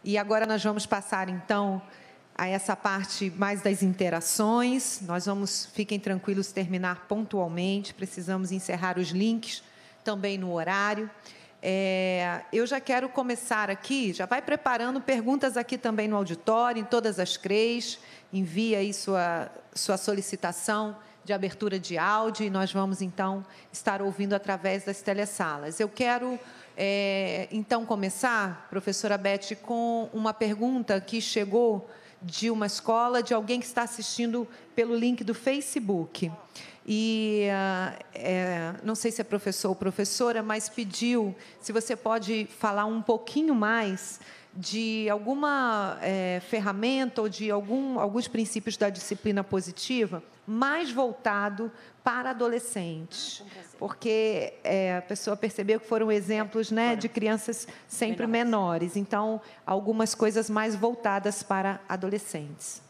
E agora nós vamos passar, então, a essa parte mais das interações. Nós vamos, fiquem tranquilos, terminar pontualmente. Precisamos encerrar os links também no horário. Eu já quero começar aqui, já vai preparando perguntas aqui também no auditório, em todas as CREs. Envia aí sua solicitação de abertura de áudio e nós vamos, então, estar ouvindo através das telesalas. Eu quero, então, começar, professora Beth, com uma pergunta que chegou de uma escola, de alguém que está assistindo pelo link do Facebook. E não sei se é professor ou professora, mas pediu se você pode falar um pouquinho mais de alguma ferramenta ou de alguns princípios da disciplina positiva mais voltado para adolescentes, porque a pessoa percebeu que foram exemplos, né, de crianças sempre menores, então algumas coisas mais voltadas para adolescentes.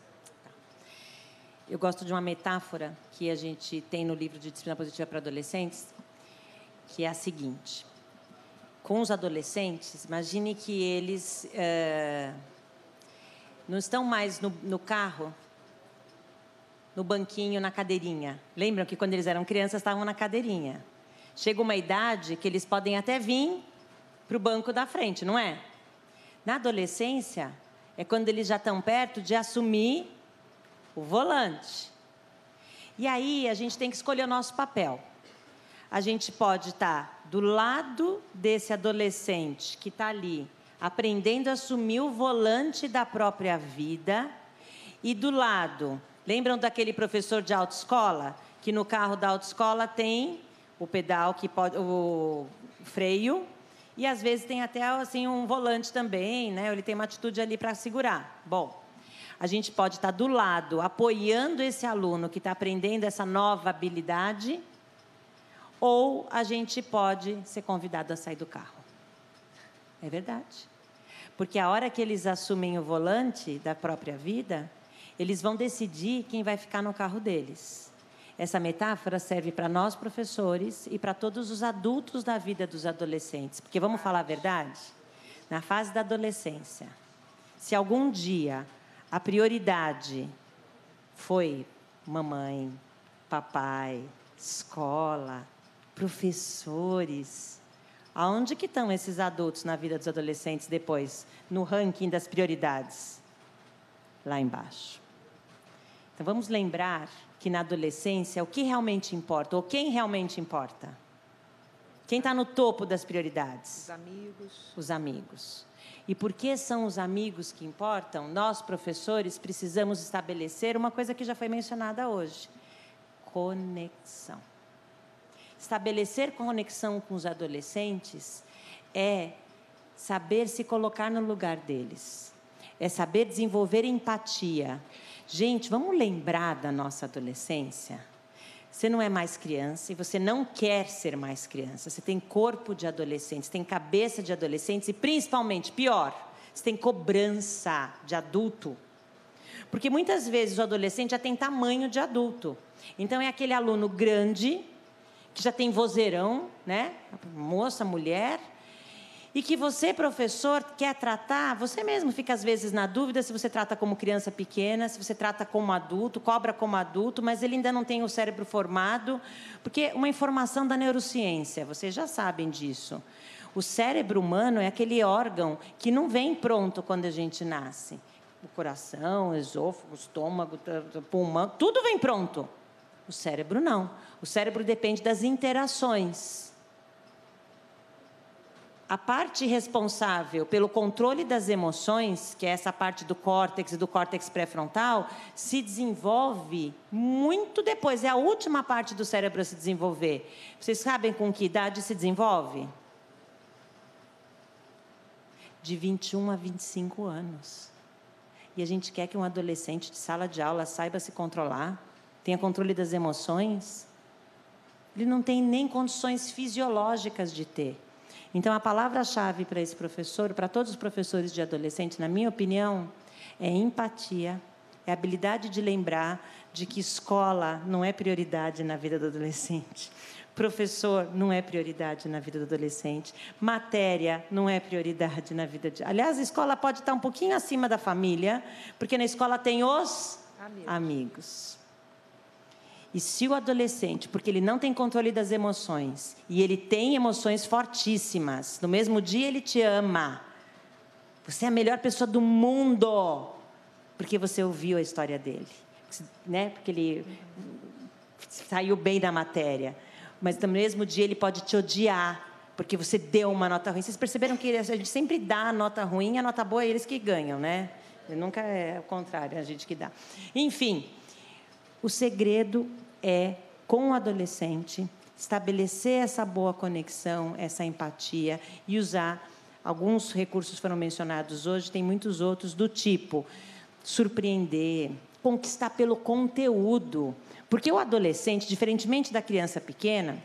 Eu gosto de uma metáfora que a gente tem no livro de Disciplina Positiva para Adolescentes, que é a seguinte. Com os adolescentes, imagine que eles não estão mais no carro, no banquinho, na cadeirinha. Lembram que quando eles eram crianças estavam na cadeirinha? Chega uma idade que eles podem até vir para o banco da frente, não é? Na adolescência, é quando eles já estão perto de assumir o volante. E aí, a gente tem que escolher o nosso papel. A gente pode estar do lado desse adolescente que está ali, aprendendo a assumir o volante da própria vida, e do lado, lembram daquele professor de autoescola? Que no carro da autoescola tem o pedal, o freio, e às vezes tem até assim, um volante também, né? Ele tem uma atitude ali para segurar. Bom, a gente pode estar do lado, apoiando esse aluno que está aprendendo essa nova habilidade, ou a gente pode ser convidado a sair do carro. É verdade. Porque a hora que eles assumem o volante da própria vida, eles vão decidir quem vai ficar no carro deles. Essa metáfora serve para nós, professores, e para todos os adultos da vida dos adolescentes. Porque, vamos falar a verdade? Na fase da adolescência, se algum dia a prioridade foi mamãe, papai, escola, professores, aonde que estão esses adultos na vida dos adolescentes depois, no ranking das prioridades? Lá embaixo. Então, vamos lembrar que na adolescência, o que realmente importa, ou quem realmente importa? Quem está no topo das prioridades? Os amigos. Os amigos. E por que são os amigos que importam? Nós, professores, precisamos estabelecer uma coisa que já foi mencionada hoje. Conexão. Estabelecer conexão com os adolescentes é saber se colocar no lugar deles. É saber desenvolver empatia. Gente, vamos lembrar da nossa adolescência? Você não é mais criança e você não quer ser mais criança. Você tem corpo de adolescente, você tem cabeça de adolescente e, principalmente, pior, você tem cobrança de adulto. Porque, muitas vezes, o adolescente já tem tamanho de adulto. Então, é aquele aluno grande, que já tem vozeirão, né? Moça, mulher, e que você, professor, quer tratar, você mesmo fica, às vezes, na dúvida se você trata como criança pequena, se você trata como adulto, cobra como adulto, mas ele ainda não tem o cérebro formado, porque uma informação da neurociência, vocês já sabem disso. O cérebro humano é aquele órgão que não vem pronto quando a gente nasce. O coração, o esôfago, o estômago, o pulmão, tudo vem pronto. O cérebro não. O cérebro depende das interações. A parte responsável pelo controle das emoções, que é essa parte do córtex e do córtex pré-frontal, se desenvolve muito depois. É a última parte do cérebro a se desenvolver. Vocês sabem com que idade se desenvolve? De 21 a 25 anos. E a gente quer que um adolescente de sala de aula saiba se controlar, tenha controle das emoções. Ele não tem nem condições fisiológicas de ter. Então, a palavra-chave para esse professor, para todos os professores de adolescente, na minha opinião, é empatia, é a habilidade de lembrar de que escola não é prioridade na vida do adolescente. Professor não é prioridade na vida do adolescente. Matéria não é prioridade na vida de... Aliás, a escola pode estar um pouquinho acima da família, porque na escola tem os amigos. E se o adolescente, porque ele não tem controle das emoções, e ele tem emoções fortíssimas, no mesmo dia ele te ama, você é a melhor pessoa do mundo, porque você ouviu a história dele, né? Porque ele saiu bem da matéria. Mas no mesmo dia ele pode te odiar, porque você deu uma nota ruim. Vocês perceberam que a gente sempre dá a nota ruim, a nota boa é eles que ganham, né? Nunca é o contrário, é a gente que dá. Enfim, o segredo é, com o adolescente, estabelecer essa boa conexão, essa empatia e usar... Alguns recursos foram mencionados hoje, tem muitos outros, do tipo surpreender, conquistar pelo conteúdo. Porque o adolescente, diferentemente da criança pequena,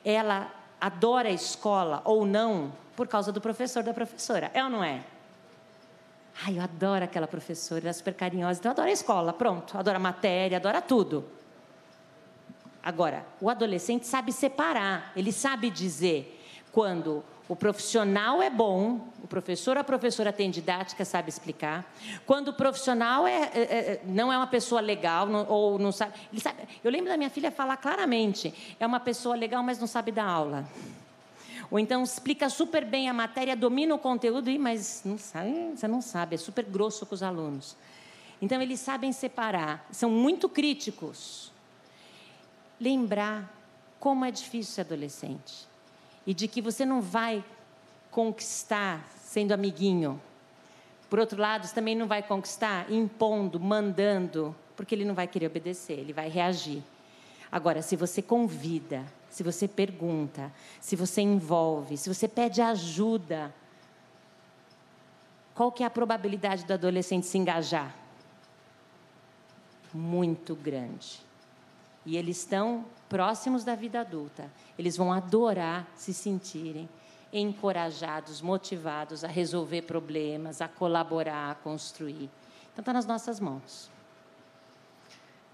ela adora a escola ou não por causa do professor, da professora. É ou não é? Ai, eu adoro aquela professora, ela é super carinhosa, então eu adoro a escola, pronto. Adoro a matéria, adora tudo. Agora, o adolescente sabe separar, ele sabe dizer quando o profissional é bom, o professor ou a professora tem didática, sabe explicar. Quando o profissional não é uma pessoa legal ou não sabe, ele sabe... Eu lembro da minha filha falar claramente, é uma pessoa legal, mas não sabe dar aula. Ou então explica super bem a matéria, domina o conteúdo, mas não sabe, você não sabe, é super grosso com os alunos. Então, eles sabem separar, são muito críticos. Lembrar como é difícil ser adolescente. E de que você não vai conquistar sendo amiguinho. Por outro lado, você também não vai conquistar impondo, mandando, porque ele não vai querer obedecer, ele vai reagir. Agora, se você convida, se você pergunta, se você envolve, se você pede ajuda, qual que é a probabilidade do adolescente se engajar? Muito grande. E eles estão próximos da vida adulta. Eles vão adorar se sentirem encorajados, motivados a resolver problemas, a colaborar, a construir. Então, está nas nossas mãos.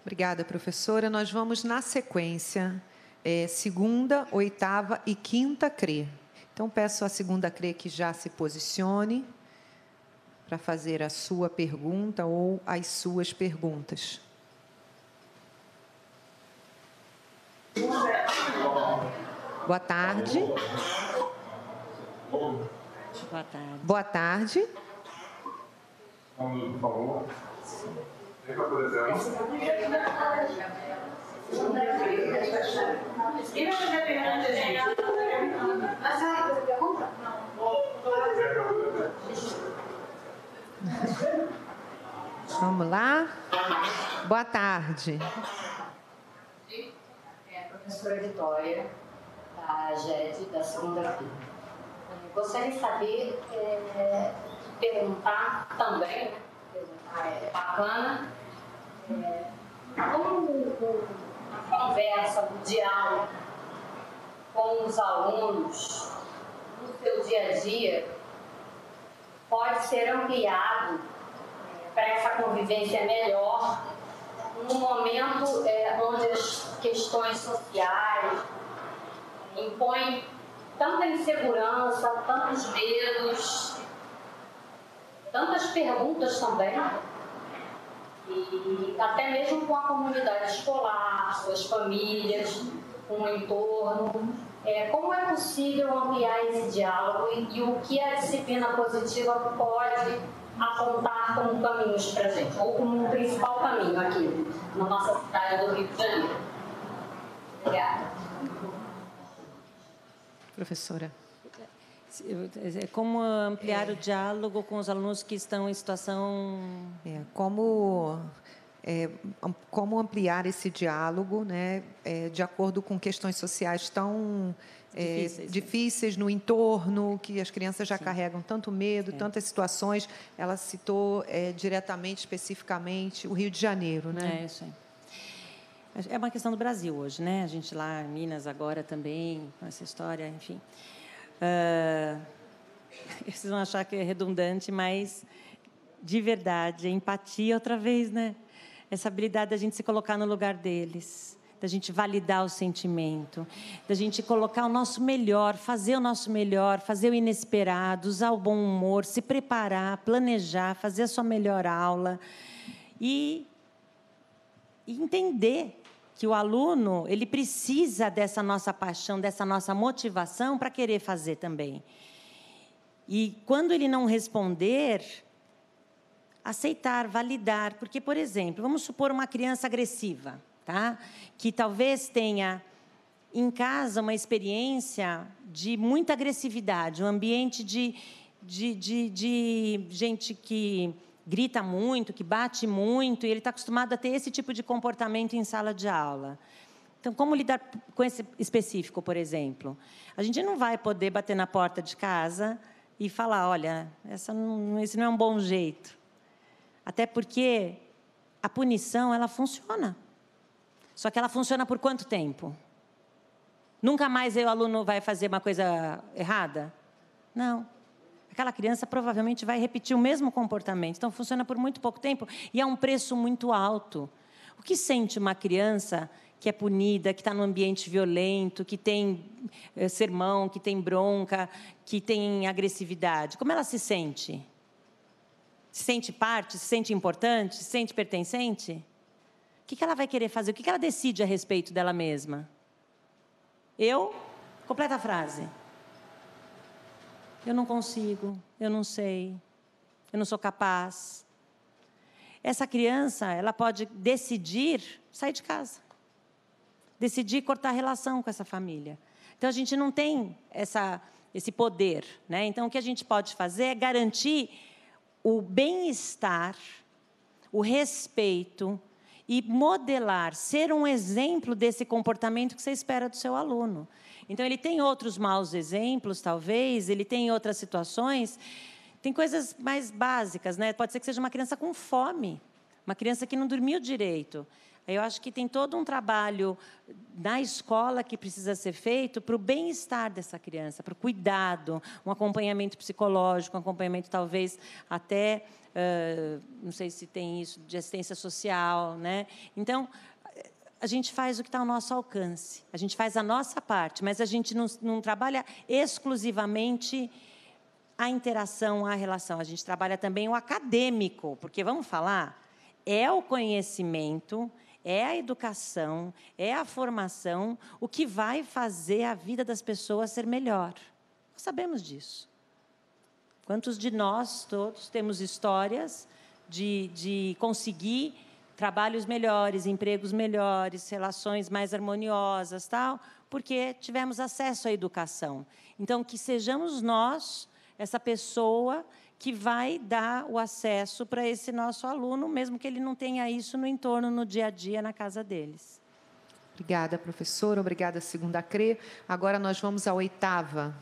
Obrigada, professora. Nós vamos, na sequência, segunda, oitava e quinta CRE. Então, peço à segunda CRE que já se posicione para fazer a sua pergunta ou as suas perguntas. Boa tarde. Boa tarde. Boa tarde. Por favor. Vamos lá. Boa tarde. Professora Vitória, da GED, da segunda FIA. Gostaria de saber, perguntar também, bacana, como a conversa, o diálogo com os alunos no seu dia a dia pode ser ampliado para essa convivência melhor num momento onde as questões sociais impõem tanta insegurança, tantos medos, tantas perguntas também, e até mesmo com a comunidade escolar, suas famílias, com o entorno. Como é possível ampliar esse diálogo e o que a disciplina positiva pode apontar como caminhos para a gente, ou como um principal caminho aqui na nossa cidade do Rio de Janeiro? Obrigada. Professora. Como ampliar o diálogo com os alunos que estão em situação... Como ampliar esse diálogo, né, de acordo com questões sociais tão difíceis no entorno, que as crianças já carregam tanto medo, tantas situações. Ela citou diretamente, especificamente, o Rio de Janeiro, né? Isso aí. É uma questão do Brasil hoje, né? A gente lá em Minas agora também, com essa história, enfim. Vocês vão achar que é redundante, mas, de verdade, a empatia outra vez, né? Essa habilidade da gente se colocar no lugar deles. da gente validar o sentimento, da gente colocar o nosso melhor, fazer o nosso melhor, fazer o inesperado, usar o bom humor, se preparar, planejar, fazer a sua melhor aula e entender que o aluno ele precisa dessa nossa paixão, dessa nossa motivação para querer fazer também. E quando ele não responder, aceitar, validar, porque, por exemplo, vamos supor uma criança agressiva, tá? Que talvez tenha em casa uma experiência de muita agressividade, um ambiente de gente que grita muito, que bate muito, e ele está acostumado a ter esse tipo de comportamento em sala de aula. Então, como lidar com esse específico, por exemplo? A gente não vai poder bater na porta de casa e falar, olha, esse não é um bom jeito. Até porque a punição, ela funciona. Só que ela funciona por quanto tempo? Nunca mais o aluno vai fazer uma coisa errada? Não. Aquela criança provavelmente vai repetir o mesmo comportamento. Então, funciona por muito pouco tempo e é um preço muito alto. O que sente uma criança que é punida, que está num ambiente violento, que tem sermão, que tem bronca, que tem agressividade? Como ela se sente? Se sente parte? Se sente importante? Se sente pertencente? O que ela vai querer fazer? O que ela decide a respeito dela mesma? Completa a frase. Eu não consigo, eu não sei, eu não sou capaz. Essa criança, ela pode decidir sair de casa. Decidir cortar a relação com essa família. Então, a gente não tem esse poder, né? Então, o que a gente pode fazer é garantir o bem-estar, o respeito e modelar, ser um exemplo desse comportamento que você espera do seu aluno. Então, ele tem outros maus exemplos, talvez, ele tem outras situações, tem coisas mais básicas, né? Pode ser que seja uma criança com fome, uma criança que não dormiu direito. Eu acho que tem todo um trabalho na escola que precisa ser feito para o bem-estar dessa criança, para o cuidado, um acompanhamento psicológico, um acompanhamento talvez até, não sei se tem isso, de assistência social, né? Então, a gente faz o que está ao nosso alcance, a gente faz a nossa parte, mas a gente não trabalha exclusivamente a interação, a relação, a gente trabalha também o acadêmico, porque, vamos falar, é o conhecimento, é a educação, é a formação, o que vai fazer a vida das pessoas ser melhor. Nós sabemos disso. Quantos de nós todos temos histórias de conseguir trabalhos melhores, empregos melhores, relações mais harmoniosas, tal, porque tivemos acesso à educação. Então, que sejamos nós, essa pessoa que vai dar o acesso para esse nosso aluno, mesmo que ele não tenha isso no entorno, no dia a dia, na casa deles. Obrigada, professora. Obrigada, segunda CRE. Agora nós vamos à oitava.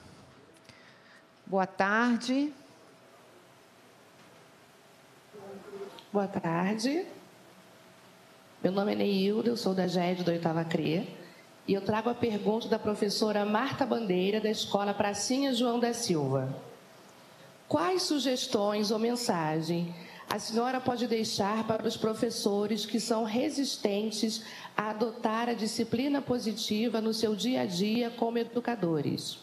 Boa tarde. Boa tarde. Meu nome é Neilda, eu sou da GED da oitava CRE, e eu trago a pergunta da professora Marta Bandeira, da Escola Pracinha João da Silva. Quais sugestões ou mensagem a senhora pode deixar para os professores que são resistentes a adotar a disciplina positiva no seu dia a dia como educadores?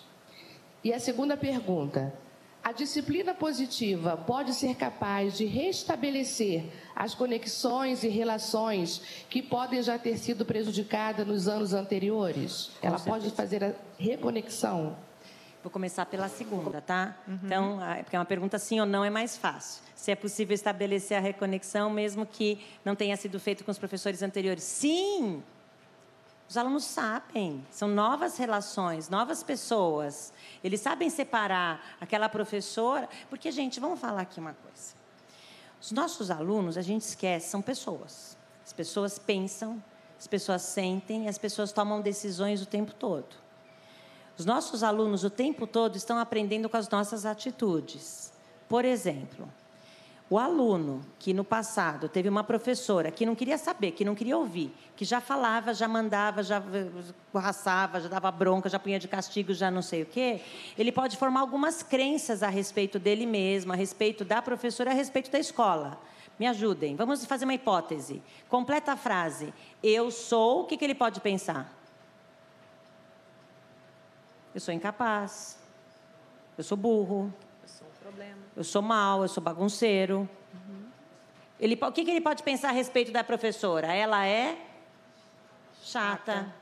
E a segunda pergunta: a disciplina positiva pode ser capaz de restabelecer as conexões e relações que podem já ter sido prejudicadas nos anos anteriores? Ela pode fazer a reconexão? Vou começar pela segunda, tá? Então, porque é uma pergunta sim ou não é mais fácil. Se é possível estabelecer a reconexão, mesmo que não tenha sido feito com os professores anteriores. Sim! Os alunos sabem. São novas relações, novas pessoas. Eles sabem separar aquela professora. Porque, gente, vamos falar aqui uma coisa. Os nossos alunos, a gente esquece, são pessoas. As pessoas pensam, as pessoas sentem, as pessoas tomam decisões o tempo todo. Os nossos alunos, o tempo todo, estão aprendendo com as nossas atitudes. Por exemplo, o aluno que, no passado, teve uma professora que não queria saber, que não queria ouvir, que já falava, já mandava, já corraçava, já dava bronca, já punha de castigo, já não sei o quê, ele pode formar algumas crenças a respeito dele mesmo, a respeito da professora, a respeito da escola. Me ajudem. Vamos fazer uma hipótese. Completa a frase. Eu sou... O que ele pode pensar? Eu sou incapaz. Eu sou burro. Eu sou um problema. Eu sou mau, eu sou bagunceiro. O que ele pode pensar a respeito da professora? Ela é chata.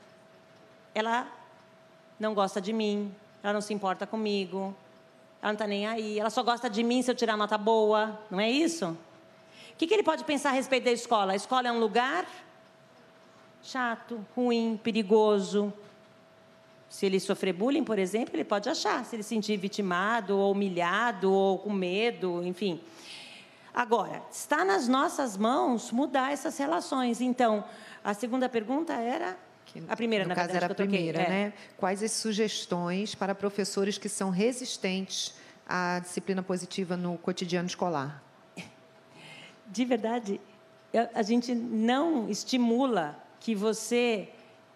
Ela não gosta de mim. Ela não se importa comigo. Ela não está nem aí. Ela só gosta de mim se eu tirar nota boa. Não é isso? O que ele pode pensar a respeito da escola? A escola é um lugar chato, ruim, perigoso. Se ele sofrer bullying, por exemplo, ele pode achar. Se ele se sentir vitimado, ou humilhado, ou com medo, enfim. Agora, está nas nossas mãos mudar essas relações. Então, a segunda pergunta era... A primeira, na verdade, era a primeira, troquei. né? Quais as sugestões para professores que são resistentes à disciplina positiva no cotidiano escolar? De verdade, a gente não estimula que você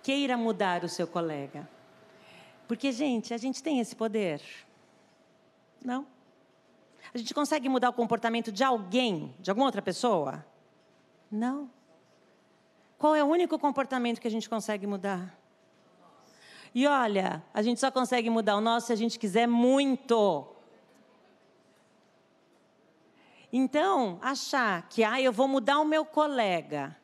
queira mudar o seu colega. Porque, gente, a gente tem esse poder? Não. A gente consegue mudar o comportamento de alguém, de alguma outra pessoa? Não. Qual é o único comportamento que a gente consegue mudar? E olha, a gente só consegue mudar o nosso se a gente quiser muito. Então, achar que eu vou mudar o meu colega,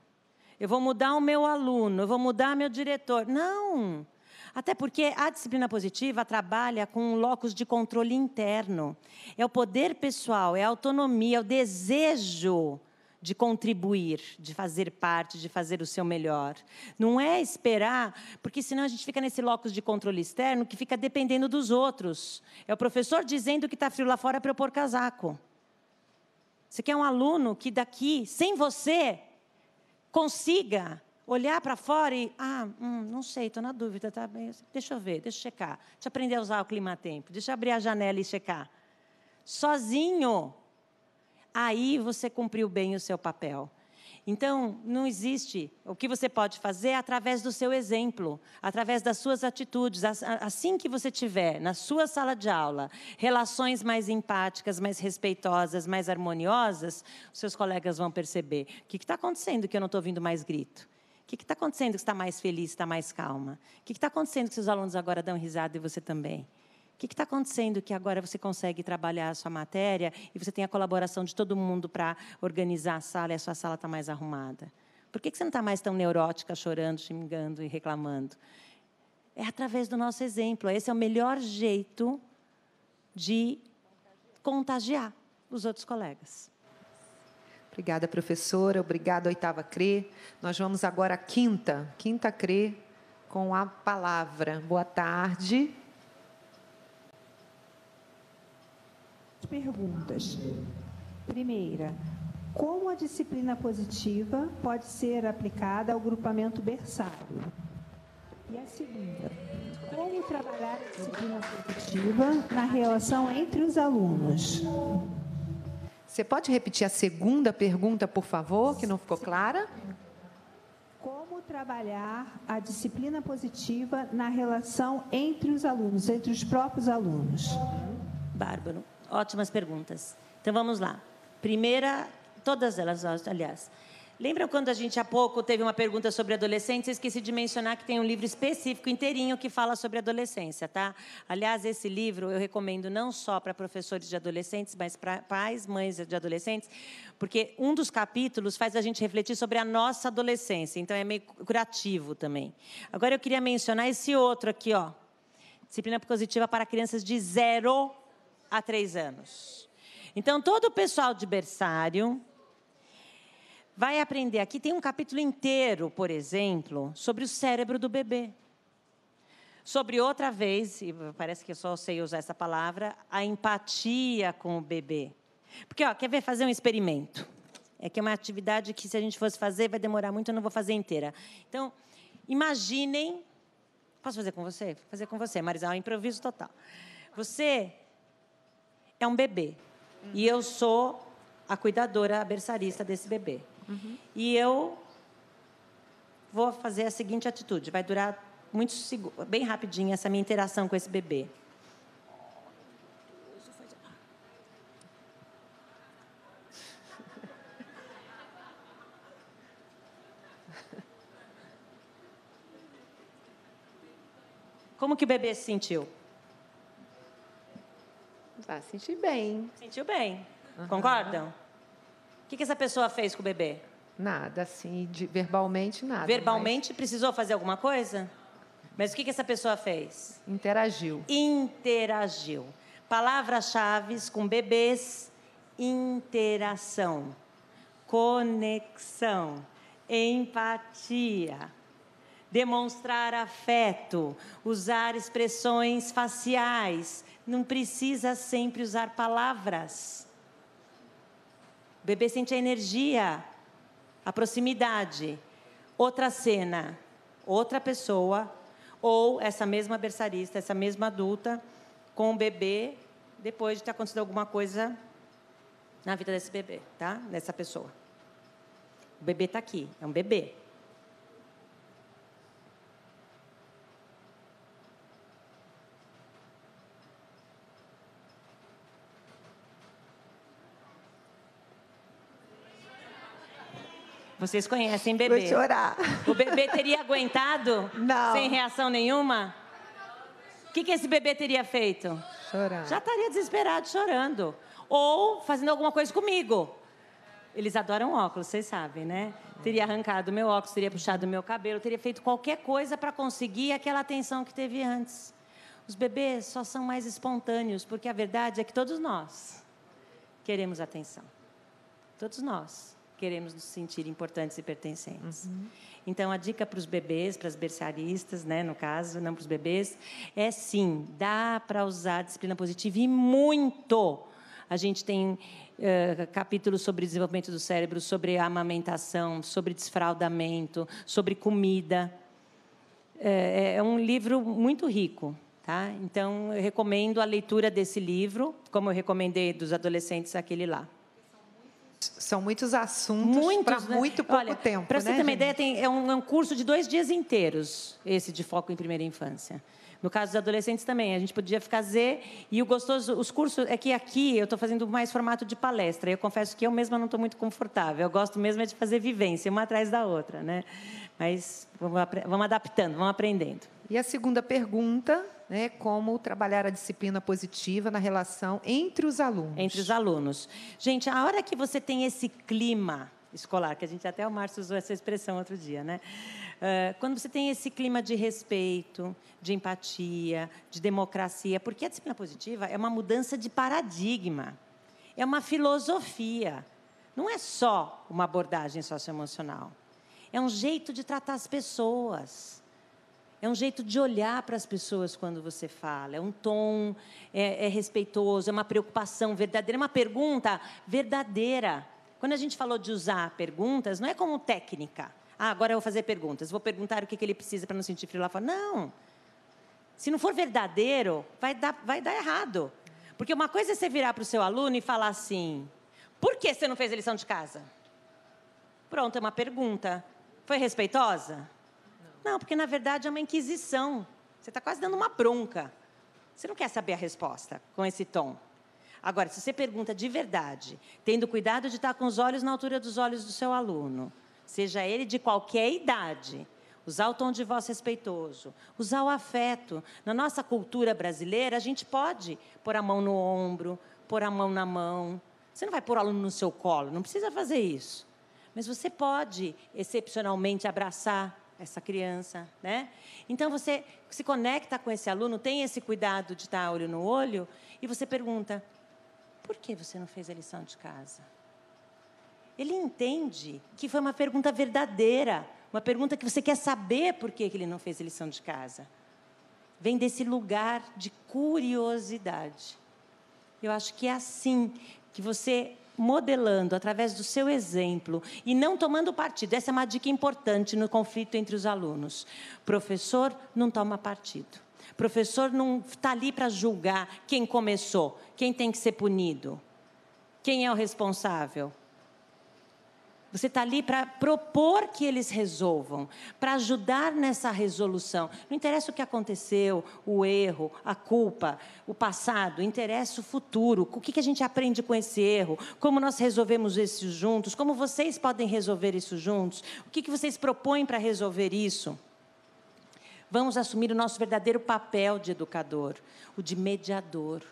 eu vou mudar o meu aluno, eu vou mudar meu diretor. Não! Até porque a disciplina positiva trabalha com um locus de controle interno. É o poder pessoal, é a autonomia, é o desejo de contribuir, de fazer parte, de fazer o seu melhor. Não é esperar, porque senão a gente fica nesse locus de controle externo que fica dependendo dos outros. É o professor dizendo que está frio lá fora para eu pôr casaco. Você quer um aluno que daqui, sem você, consiga olhar para fora e... não sei, estou na dúvida. Tá? Deixa eu ver, deixa eu checar. Deixa eu aprender a usar o clima-tempo. Deixa eu abrir a janela e checar. Sozinho, aí você cumpriu bem o seu papel. Então, não existe. O que você pode fazer é através do seu exemplo, através das suas atitudes. Assim que você tiver, na sua sala de aula, relações mais empáticas, mais respeitosas, mais harmoniosas, os seus colegas vão perceber. O que está acontecendo que eu não estou ouvindo mais grito? O que está acontecendo que você está mais feliz, está mais calma? O que está acontecendo que seus alunos agora dão risada e você também? O que está acontecendo que agora você consegue trabalhar a sua matéria e você tem a colaboração de todo mundo para organizar a sala e a sua sala está mais arrumada? Por que você não está mais tão neurótica, chorando, xingando e reclamando? É através do nosso exemplo. Esse é o melhor jeito de contagiar os outros colegas. Obrigada, professora. Obrigada, oitava CRE. Nós vamos agora à quinta CRE, com a palavra. Boa tarde. Perguntas. Primeira, como a disciplina positiva pode ser aplicada ao grupamento berçário? E a segunda, como trabalhar a disciplina positiva na relação entre os alunos? Você pode repetir a segunda pergunta, por favor, que não ficou clara? Como trabalhar a disciplina positiva na relação entre os alunos, entre os próprios alunos? Bárbaro. Ótimas perguntas. Então, vamos lá. Primeira, todas elas, aliás. Lembram quando a gente há pouco teve uma pergunta sobre adolescentes? Eu esqueci de mencionar que tem um livro específico, inteirinho, que fala sobre adolescência, tá? Aliás, esse livro eu recomendo não só para professores de adolescentes, mas para pais, mães de adolescentes, porque um dos capítulos faz a gente refletir sobre a nossa adolescência, então é meio curativo também. Agora, eu queria mencionar esse outro aqui, ó. Disciplina positiva para crianças de 0 a 3 anos. Então, todo o pessoal de berçário vai aprender. Aqui tem um capítulo inteiro, por exemplo, sobre o cérebro do bebê. Sobre, outra vez, e parece que eu só sei usar essa palavra, a empatia com o bebê. Porque, quer ver fazer um experimento? É que é uma atividade que, se a gente fosse fazer, vai demorar muito, eu não vou fazer inteira. Então, imaginem... Posso fazer com você? Vou fazer com você, Marisa, é um improviso total. Você é um bebê. E eu sou a cuidadora, a berçarista desse bebê. E eu vou fazer a seguinte atitude. Vai durar bem rapidinho essa minha interação com esse bebê. Como que o bebê se sentiu? Senti bem. Sentiu bem. Concordam? O que essa pessoa fez com o bebê? Nada, assim, verbalmente nada. Verbalmente precisou fazer alguma coisa? Mas o que essa pessoa fez? Interagiu. Interagiu. Palavras-chave com bebês: interação, conexão, empatia, demonstrar afeto, usar expressões faciais. Não precisa sempre usar palavras. O bebê sente a energia, a proximidade. Outra cena, outra pessoa, ou essa mesma berçarista, essa mesma adulta, com o bebê, depois de ter acontecido alguma coisa na vida desse bebê, tá? Dessa pessoa. O bebê está aqui, é um bebê. Vocês conhecem bebê? Vou chorar. O bebê teria aguentado? Não. Sem reação nenhuma? O que esse bebê teria feito? Chorar. Já estaria desesperado, chorando. Ou fazendo alguma coisa comigo. Eles adoram óculos, vocês sabem, né? Teria arrancado o meu óculos, teria puxado o meu cabelo, teria feito qualquer coisa para conseguir aquela atenção que teve antes. Os bebês só são mais espontâneos, porque a verdade é que todos nós queremos atenção. Todos nós queremos nos sentir importantes e pertencentes. Então, a dica para os bebês, para as berçaristas, né, no caso, não para os bebês, é sim, dá para usar a disciplina positiva e muito. A gente tem capítulos sobre desenvolvimento do cérebro, sobre amamentação, sobre desfraldamento, sobre comida. É um livro muito rico. Tá? Então, eu recomendo a leitura desse livro, como eu recomendei dos adolescentes aquele lá. São muitos assuntos para muito pouco tempo. Para você né, ter uma gente? ideia, é um curso de 2 dias inteiros, esse de foco em primeira infância. No caso dos adolescentes também, a gente podia fazer. E o gostoso, os cursos, é que aqui eu estou fazendo mais formato de palestra. Eu confesso que eu mesma não estou muito confortável. Eu gosto mesmo é de fazer vivência, uma atrás da outra, né? Mas vamos adaptando, vamos aprendendo. E a segunda pergunta, né, como trabalhar a disciplina positiva na relação entre os alunos? Entre os alunos. Gente, a hora que você tem esse clima escolar, que a gente até o Márcio usou essa expressão outro dia, né? Quando você tem esse clima de respeito, de empatia, de democracia, porque a disciplina positiva é uma mudança de paradigma, é uma filosofia, não é só uma abordagem socioemocional, é um jeito de tratar as pessoas. É um jeito de olhar para as pessoas quando você fala. É um tom, é respeitoso, é uma preocupação verdadeira, é uma pergunta verdadeira. Quando a gente falou de usar perguntas, não é como técnica. Agora eu vou fazer perguntas. Vou perguntar o que ele precisa para não sentir frio lá fora. Não. Se não for verdadeiro, vai dar errado. Porque uma coisa é você virar para o seu aluno e falar assim: por que você não fez a lição de casa? Pronto, é uma pergunta. Foi respeitosa? Não, porque, na verdade, é uma inquisição. Você está quase dando uma bronca. Você não quer saber a resposta com esse tom. Agora, se você pergunta de verdade, tendo cuidado de estar com os olhos na altura dos olhos do seu aluno, seja ele de qualquer idade, usar o tom de voz respeitoso, usar o afeto. Na nossa cultura brasileira, a gente pode pôr a mão no ombro, pôr a mão na mão. Você não vai pôr o aluno no seu colo, não precisa fazer isso. Mas você pode, excepcionalmente, abraçar essa criança, né? Então, você se conecta com esse aluno, tem esse cuidado de estar olho no olho, e você pergunta: por que você não fez a lição de casa? Ele entende que foi uma pergunta verdadeira, uma pergunta que você quer saber por que ele não fez a lição de casa. Vem desse lugar de curiosidade. Eu acho que é assim que você, modelando através do seu exemplo e não tomando partido. Essa é uma dica importante no conflito entre os alunos. Professor não toma partido. Professor não está ali para julgar quem começou, quem tem que ser punido, quem é o responsável. Você está ali para propor que eles resolvam, para ajudar nessa resolução. Não interessa o que aconteceu, o erro, a culpa, o passado, interessa o futuro. O que a gente aprende com esse erro? Como nós resolvemos isso juntos? Como vocês podem resolver isso juntos? O que vocês propõem para resolver isso? Vamos assumir o nosso verdadeiro papel de educador, o de mediador,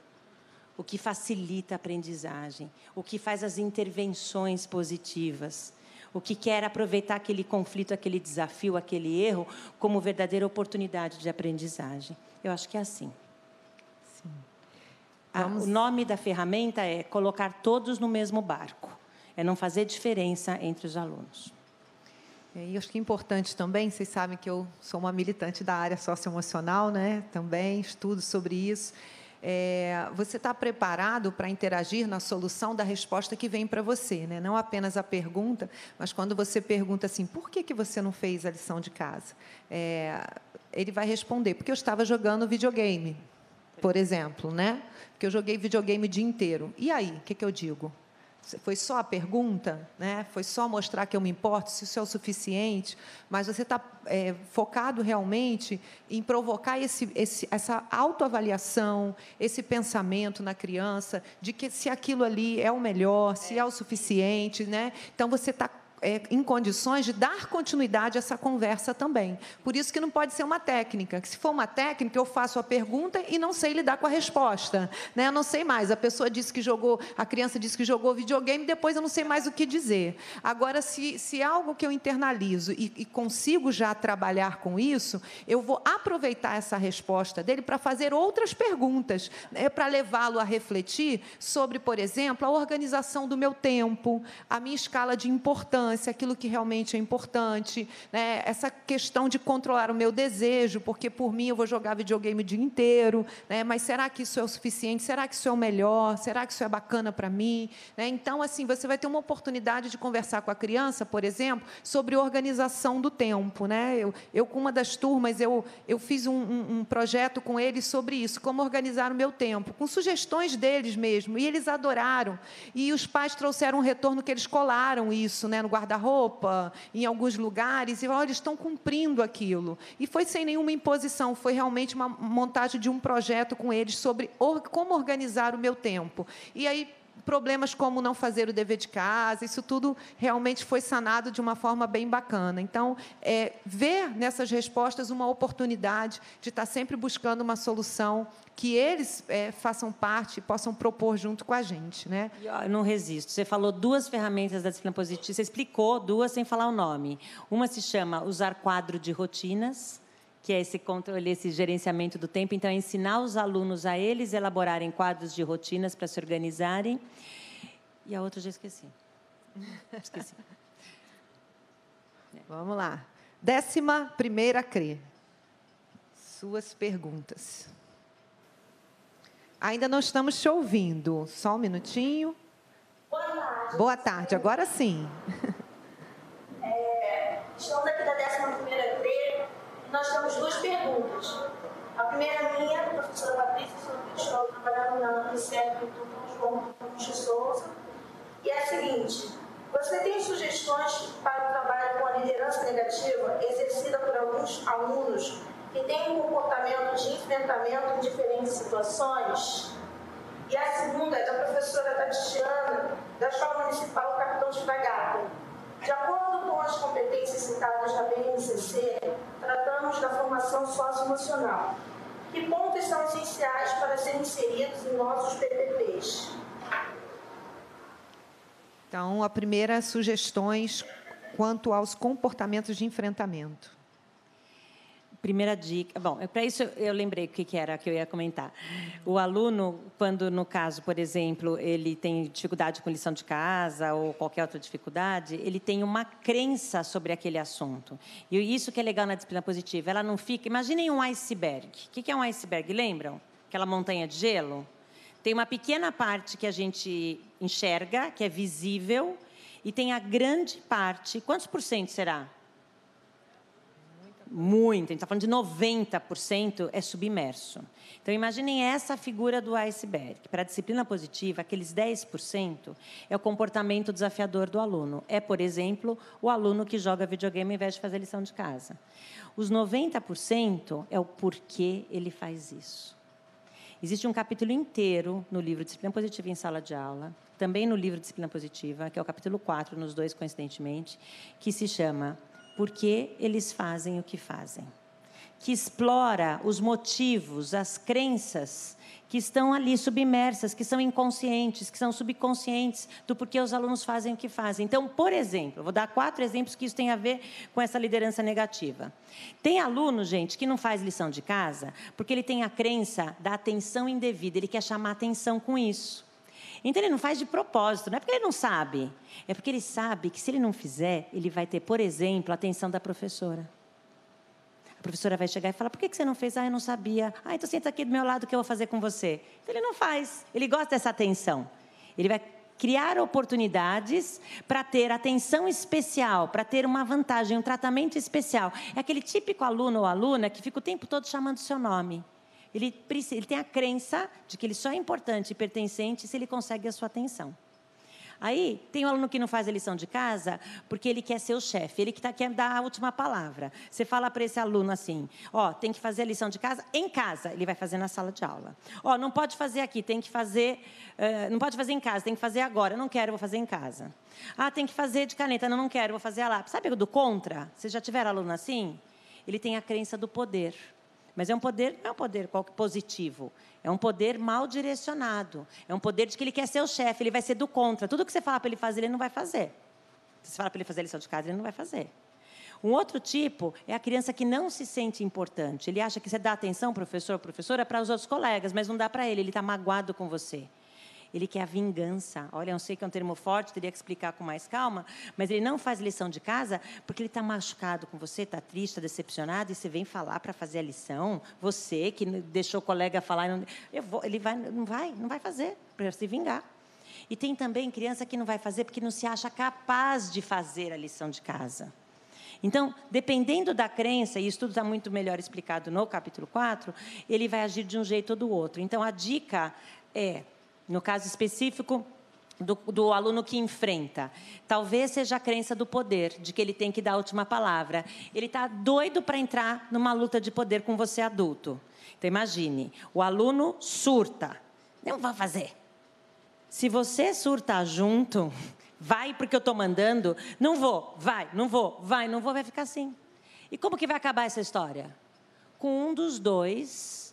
o que facilita a aprendizagem, o que faz as intervenções positivas, o que quer aproveitar aquele conflito, aquele desafio, aquele erro, como verdadeira oportunidade de aprendizagem. Eu acho que é assim. Sim. O nome da ferramenta é colocar todos no mesmo barco. É não fazer diferença entre os alunos. E acho que é importante também, vocês sabem que eu sou uma militante da área socioemocional, né? Também estudo sobre isso. Você está preparado para interagir na solução da resposta que vem para você, né? Não apenas a pergunta, mas quando você pergunta assim, por que você não fez a lição de casa? Ele vai responder, porque eu estava jogando videogame, por exemplo, né? Porque eu joguei videogame o dia inteiro. E aí, o que eu digo? Foi só a pergunta, né? Foi só mostrar que eu me importo, se isso é o suficiente, mas você está focado realmente em provocar essa autoavaliação, esse pensamento na criança, de que se aquilo ali é o melhor, se é o suficiente, né? Então, você está em condições de dar continuidade a essa conversa também. Por isso que não pode ser uma técnica. Que se for uma técnica, eu faço a pergunta e não sei lidar com a resposta, né? Eu não sei mais. A pessoa disse que jogou, a criança disse que jogou videogame, depois eu não sei mais o que dizer. Agora, se é algo que eu internalizo e consigo já trabalhar com isso, eu vou aproveitar essa resposta dele para fazer outras perguntas, né? Para levá-lo a refletir sobre, por exemplo, a organização do meu tempo, a minha escala de importância, aquilo que realmente é importante, né? Essa questão de controlar o meu desejo, porque, por mim, eu vou jogar videogame o dia inteiro, né? Mas será que isso é o suficiente? Será que isso é o melhor? Será que isso é bacana para mim? Né? Então, assim, você vai ter uma oportunidade de conversar com a criança, por exemplo, sobre organização do tempo, né? Eu com uma das turmas, eu fiz um projeto com eles sobre isso, como organizar o meu tempo, com sugestões deles mesmo, e eles adoraram. E os pais trouxeram um retorno que eles colaram isso, né, no guarda-roupa, em alguns lugares, e olha, eles estão cumprindo aquilo. E foi sem nenhuma imposição, foi realmente uma montagem de um projeto com eles sobre como organizar o meu tempo. E aí, problemas como não fazer o dever de casa, isso tudo realmente foi sanado de uma forma bem bacana. Então, ver nessas respostas uma oportunidade de estar sempre buscando uma solução que eles façam parte e possam propor junto com a gente, né? Eu não resisto. Você falou 2 ferramentas da disciplina positiva, você explicou 2 sem falar o nome. Uma se chama usar quadro de rotinas, que é esse controle, esse gerenciamento do tempo. Então, é ensinar os alunos a eles elaborarem quadros de rotinas para se organizarem. E a outra eu já esqueci. Esqueci. Vamos lá. 11ª CRE. Suas perguntas. Ainda não estamos te ouvindo. Só um minutinho. Boa tarde. Boa tarde. Agora sim. Estamos aqui da 11ª CRE. Nós temos 2 perguntas. A primeira minha, a professora Patrícia, estou trabalhando no CEP do João de Souza. E é a seguinte: você tem sugestões para o trabalho com a liderança negativa exercida por alguns alunos que têm um comportamento de enfrentamento em diferentes situações? E a segunda é da professora Tatiana, da Escola Municipal Capitão de Fragata. De acordo com as competências citadas na BNCC, tratamos da formação socioemocional. Que pontos são essenciais para serem inseridos em nossos PPPs? Então, a primeira, sugestões quanto aos comportamentos de enfrentamento. Primeira dica. Bom, para isso eu lembrei o que era que eu ia comentar. O aluno, quando, no caso, por exemplo, ele tem dificuldade com lição de casa ou qualquer outra dificuldade, ele tem uma crença sobre aquele assunto. E isso que é legal na disciplina positiva. Ela não fica... Imaginem um iceberg. O que é um iceberg? Lembram? Aquela montanha de gelo? Tem uma pequena parte que a gente enxerga, que é visível, e tem a grande parte... Quantos por cento será? Muito. A gente está falando de 90% é submerso. Então, imaginem essa figura do iceberg. Para a disciplina positiva, aqueles 10% é o comportamento desafiador do aluno. É, por exemplo, o aluno que joga videogame ao invés de fazer lição de casa. Os 90% é o porquê ele faz isso. Existe um capítulo inteiro no livro Disciplina Positiva em Sala de Aula, também no livro Disciplina Positiva, que é o capítulo 4, nos 2, coincidentemente, que se chama Por que eles fazem o que fazem? que explora os motivos, as crenças que estão ali submersas, que são inconscientes, que são subconscientes do porquê os alunos fazem o que fazem. Então, por exemplo, vou dar 4 exemplos que isso tem a ver com essa liderança negativa. Tem aluno, gente, que não faz lição de casa porque ele tem a crença da atenção indevida, ele quer chamar atenção com isso. Então, ele não faz de propósito, não é porque ele não sabe, é porque ele sabe que se ele não fizer, ele vai ter, por exemplo, a atenção da professora. A professora vai chegar e falar, por que você não fez? Eu não sabia. Então senta aqui do meu lado que eu vou fazer com você. Então, ele não faz, ele gosta dessa atenção. Ele vai criar oportunidades para ter atenção especial, para ter uma vantagem, um tratamento especial. É aquele típico aluno ou aluna que fica o tempo todo chamando o seu nome. Ele tem a crença de que ele só é importante e pertencente se ele consegue a sua atenção. Aí, tem um aluno que não faz a lição de casa porque ele quer ser o chefe, ele que quer dar a última palavra. Você fala para esse aluno assim, tem que fazer a lição de casa em casa, ele vai fazer na sala de aula. Não pode fazer aqui, tem que fazer, não pode fazer em casa, tem que fazer agora. Não quero, vou fazer em casa. Tem que fazer de caneta, não quero, vou fazer a lápis. Sabe o do contra? Vocês já tiveram aluno assim? Ele tem a crença do poder. Mas não é um poder positivo, é um poder mal direcionado. É um poder de que ele quer ser o chefe, ele vai ser do contra. Tudo que você fala para ele fazer, ele não vai fazer. Se você fala para ele fazer a lição de casa, ele não vai fazer. Um outro tipo é a criança que não se sente importante. Ele acha que você dá atenção, professor, professora, para os outros colegas, mas não dá para ele está magoado com você. Ele quer a vingança. Olha, eu sei que é um termo forte, teria que explicar com mais calma, mas ele não faz lição de casa porque ele está machucado com você, está triste, está decepcionado, e você vem falar para fazer a lição. Você, que deixou o colega falar, ele não vai fazer, para se vingar. E tem também criança que não vai fazer porque não se acha capaz de fazer a lição de casa. Então, dependendo da crença, e isso tudo está muito melhor explicado no capítulo 4, ele vai agir de um jeito ou do outro. Então, a dica é... No caso específico do aluno que enfrenta, talvez seja a crença do poder, de que ele tem que dar a última palavra. Ele está doido para entrar numa luta de poder com você adulto. Então, imagine, o aluno surta. Não vai fazer. Se você surtar junto, vai porque eu estou mandando, não vou, vai, não vou, vai ficar assim. E como que vai acabar essa história? Com um dos dois...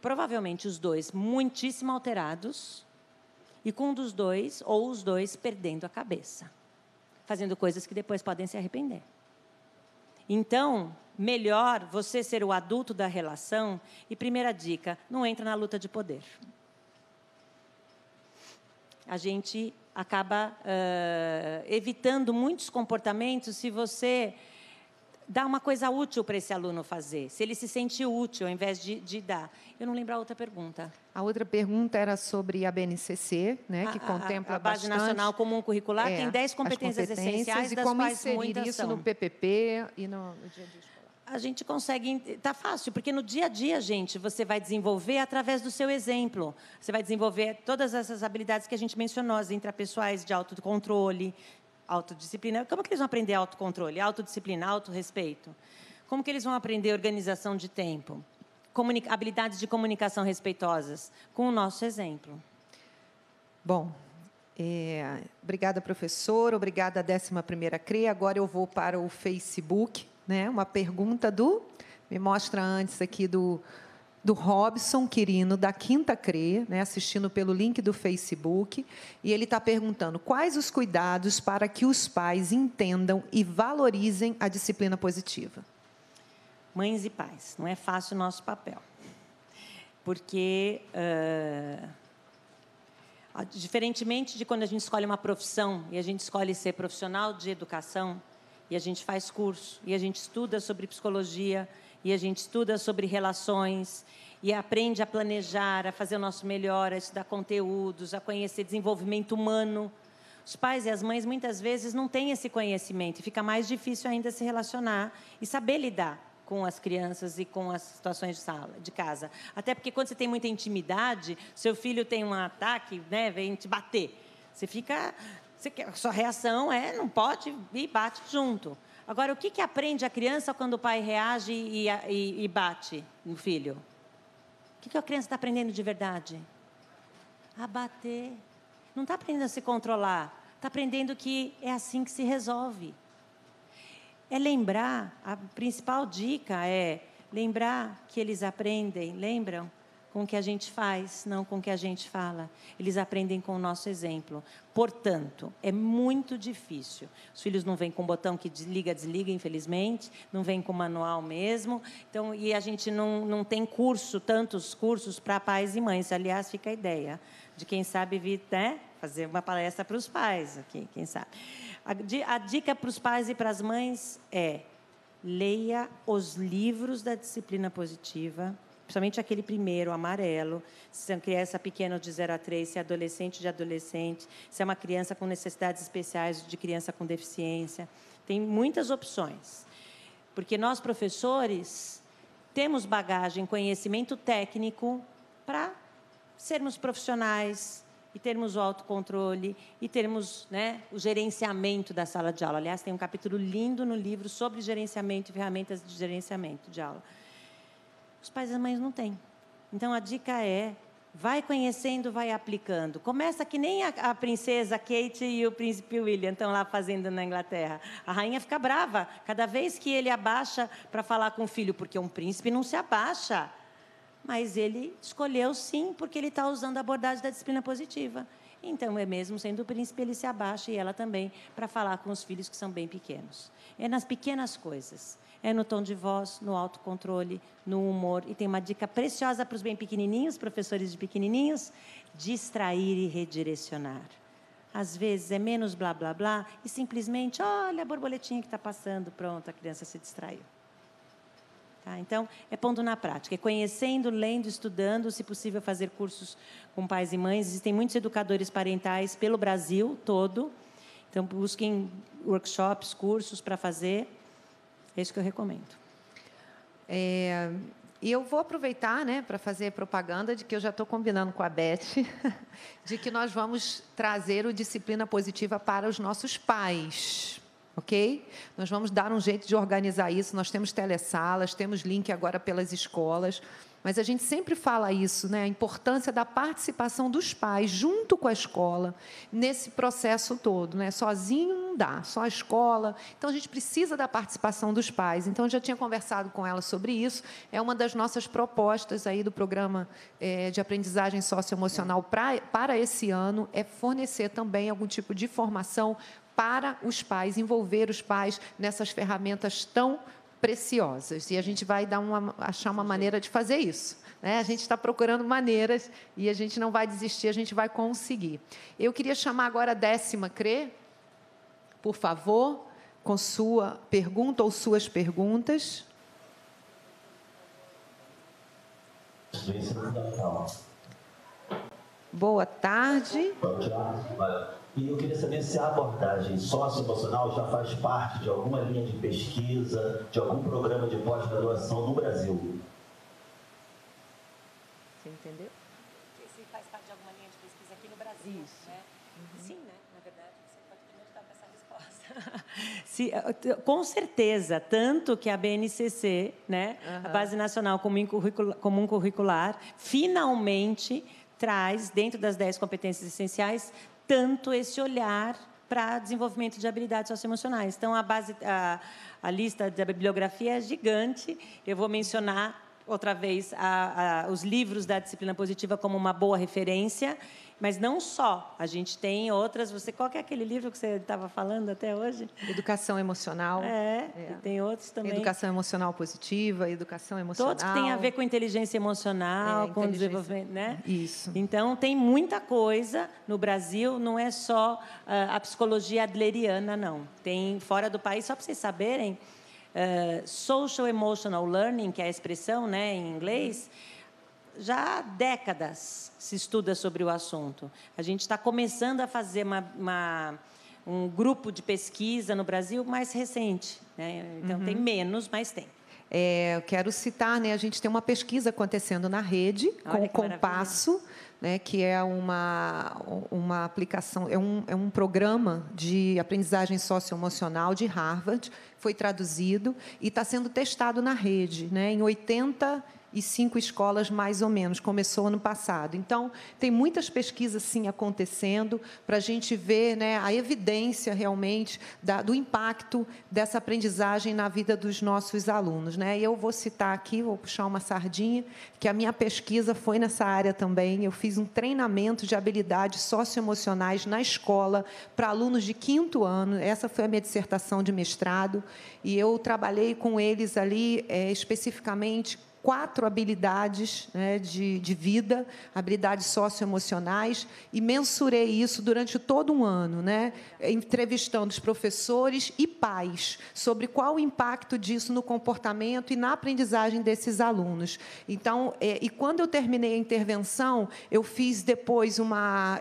provavelmente os dois muitíssimo alterados e com um dos dois ou os dois perdendo a cabeça, fazendo coisas que depois podem se arrepender. Então, melhor você ser o adulto da relação e, primeira dica, não entra na luta de poder. A gente acaba evitando muitos comportamentos se você... dá uma coisa útil para esse aluno fazer, se ele se sente útil, ao invés de dar. Eu não lembro a outra pergunta. A outra pergunta era sobre a BNCC, né, que contempla a Base bastante, Nacional Comum Curricular, tem 10 competências essenciais, das como quais inserir muitas isso são. no PPP e no dia a dia escolar. A gente consegue... Está fácil, porque no dia a dia, gente, você vai desenvolver através do seu exemplo. Você vai desenvolver todas essas habilidades que a gente mencionou, as intrapessoais de autocontrole, autodisciplina. Como que eles vão aprender autocontrole, autodisciplina, autorrespeito? Como que eles vão aprender organização de tempo? Habilidades de comunicação respeitosas? Com o nosso exemplo. Bom, obrigada, professor. Obrigada, 11ª CRE. Agora eu vou para o Facebook, né? Uma pergunta me mostra antes aqui do Robson Quirino, da 5ª CRE, né, assistindo pelo link do Facebook, e ele está perguntando quais os cuidados para que os pais entendam e valorizem a disciplina positiva. Mães e pais, não é fácil o nosso papel, porque, diferentemente de quando a gente escolhe uma profissão, e a gente escolhe ser profissional de educação, e a gente faz curso, e a gente estuda sobre psicologia, e a gente estuda sobre relações e aprende a planejar, a fazer o nosso melhor, a estudar conteúdos, a conhecer desenvolvimento humano. Os pais e as mães, muitas vezes, não têm esse conhecimento e fica mais difícil ainda se relacionar e saber lidar com as crianças e com as situações de casa. Até porque, quando você tem muita intimidade, seu filho tem um ataque, né, vem te bater. A sua reação não pode e bate junto. Agora, o que aprende a criança quando o pai reage e bate no filho? O que a criança está aprendendo de verdade? A bater. Não está aprendendo a se controlar. Está aprendendo que é assim que se resolve. É lembrar, a principal dica é lembrar que eles aprendem, lembram? Com o que a gente faz, não com o que a gente fala. Eles aprendem com o nosso exemplo. Portanto, é muito difícil. Os filhos não vêm com um botão que desliga, infelizmente, não vêm com manual mesmo. Então, e a gente não tem tantos cursos para pais e mães. Aliás, fica a ideia de quem sabe vir, né, fazer uma palestra para os pais aqui, quem sabe. A dica para os pais e para as mães é: leia os livros da disciplina positiva, principalmente aquele primeiro, amarelo, se é uma criança pequena de 0 a 3, se é adolescente de adolescente, se é uma criança com necessidades especiais, de criança com deficiência. Tem muitas opções. Porque nós, professores, temos bagagem, conhecimento técnico para sermos profissionais e termos o autocontrole e termos, né, o gerenciamento da sala de aula. Aliás, tem um capítulo lindo no livro sobre gerenciamento e ferramentas de gerenciamento de aula. Os pais e as mães não têm. Então, a dica é: vai conhecendo, vai aplicando. Começa que nem a princesa Kate e o príncipe William estão lá fazendo na Inglaterra. A rainha fica brava cada vez que ele abaixa para falar com o filho, porque um príncipe não se abaixa. Mas ele escolheu, sim, porque ele está usando a abordagem da disciplina positiva. Então, mesmo sendo o príncipe, ele se abaixa, e ela também, para falar com os filhos que são bem pequenos. É nas pequenas coisas. É no tom de voz, no autocontrole, no humor. E tem uma dica preciosa para os bem pequenininhos, professores de pequenininhos: distrair e redirecionar. Às vezes é menos blá, blá, blá, e simplesmente, olha a borboletinha que está passando, pronto, a criança se distraiu. Tá? Então, é pondo na prática, é conhecendo, lendo, estudando, se possível fazer cursos com pais e mães. Existem muitos educadores parentais pelo Brasil todo. Então, busquem workshops, cursos para fazer. É isso que eu recomendo. E eu vou aproveitar, né, para fazer propaganda de que eu já estou combinando com a Beth de que nós vamos trazer o Disciplina Positiva para os nossos pais, ok? Nós vamos dar um jeito de organizar isso. Nós temos telesalas, temos link agora pelas escolas, mas a gente sempre fala isso, né, a importância da participação dos pais junto com a escola nesse processo todo, né? Sozinho não dá, só a escola. Então, a gente precisa da participação dos pais. Então, eu já tinha conversado com ela sobre isso. É uma das nossas propostas aí do programa de aprendizagem socioemocional para esse ano, é fornecer também algum tipo de formação para os pais, envolver os pais nessas ferramentas tão preciosas. E a gente vai achar uma maneira de fazer isso, né? A gente está procurando maneiras e a gente não vai desistir, a gente vai conseguir. Eu queria chamar agora a 10ª CRE, por favor, com sua pergunta ou suas perguntas. Boa tarde. E eu queria saber se a abordagem socioemocional já faz parte de alguma linha de pesquisa, de algum programa de pós-graduação no Brasil. Você entendeu? Se faz parte de alguma linha de pesquisa aqui no Brasil. Isso. Né? Sim, né? Na verdade, você pode me ajudar com essa resposta. Com certeza, tanto que a BNCC, né, a Base Nacional Comum Curricular, finalmente traz, dentro das 10 competências essenciais, tanto esse olhar para desenvolvimento de habilidades socioemocionais. Então, a lista da bibliografia é gigante. Eu vou mencionar outra vez os livros da disciplina positiva como uma boa referência, mas não só. A gente tem outras. Qual que é aquele livro que você estava falando até hoje? Educação emocional. E tem outros também. Educação emocional positiva, educação emocional. Todos que têm a ver com inteligência emocional, com desenvolvimento, né? Isso. Então, tem muita coisa no Brasil, não é só a psicologia adleriana, não. Tem fora do país, só para vocês saberem, Social Emotional Learning, que é a expressão, né, em inglês, já há décadas se estuda sobre o assunto. A gente está começando a fazer um grupo de pesquisa no Brasil mais recente, né? Então, tem menos, mas tem. Eu quero citar, né, a gente tem uma pesquisa acontecendo na rede, com o Compasso, né, que é uma aplicação, é um programa de aprendizagem socioemocional de Harvard, foi traduzido e está sendo testado na rede, né, em 81 e 5 escolas, mais ou menos. Começou ano passado. Então, tem muitas pesquisas, sim, acontecendo para a gente ver, né, a evidência, realmente, do impacto dessa aprendizagem na vida dos nossos alunos, né? E eu vou citar aqui, vou puxar uma sardinha, que a minha pesquisa foi nessa área também. Eu fiz um treinamento de habilidades socioemocionais na escola para alunos de 5º ano. Essa foi a minha dissertação de mestrado. E eu trabalhei com eles ali, especificamente, 4 habilidades, né, de vida, habilidades socioemocionais, e mensurei isso durante todo um ano, né, entrevistando os professores e pais sobre qual o impacto disso no comportamento e na aprendizagem desses alunos. Então, e quando eu terminei a intervenção, eu fiz depois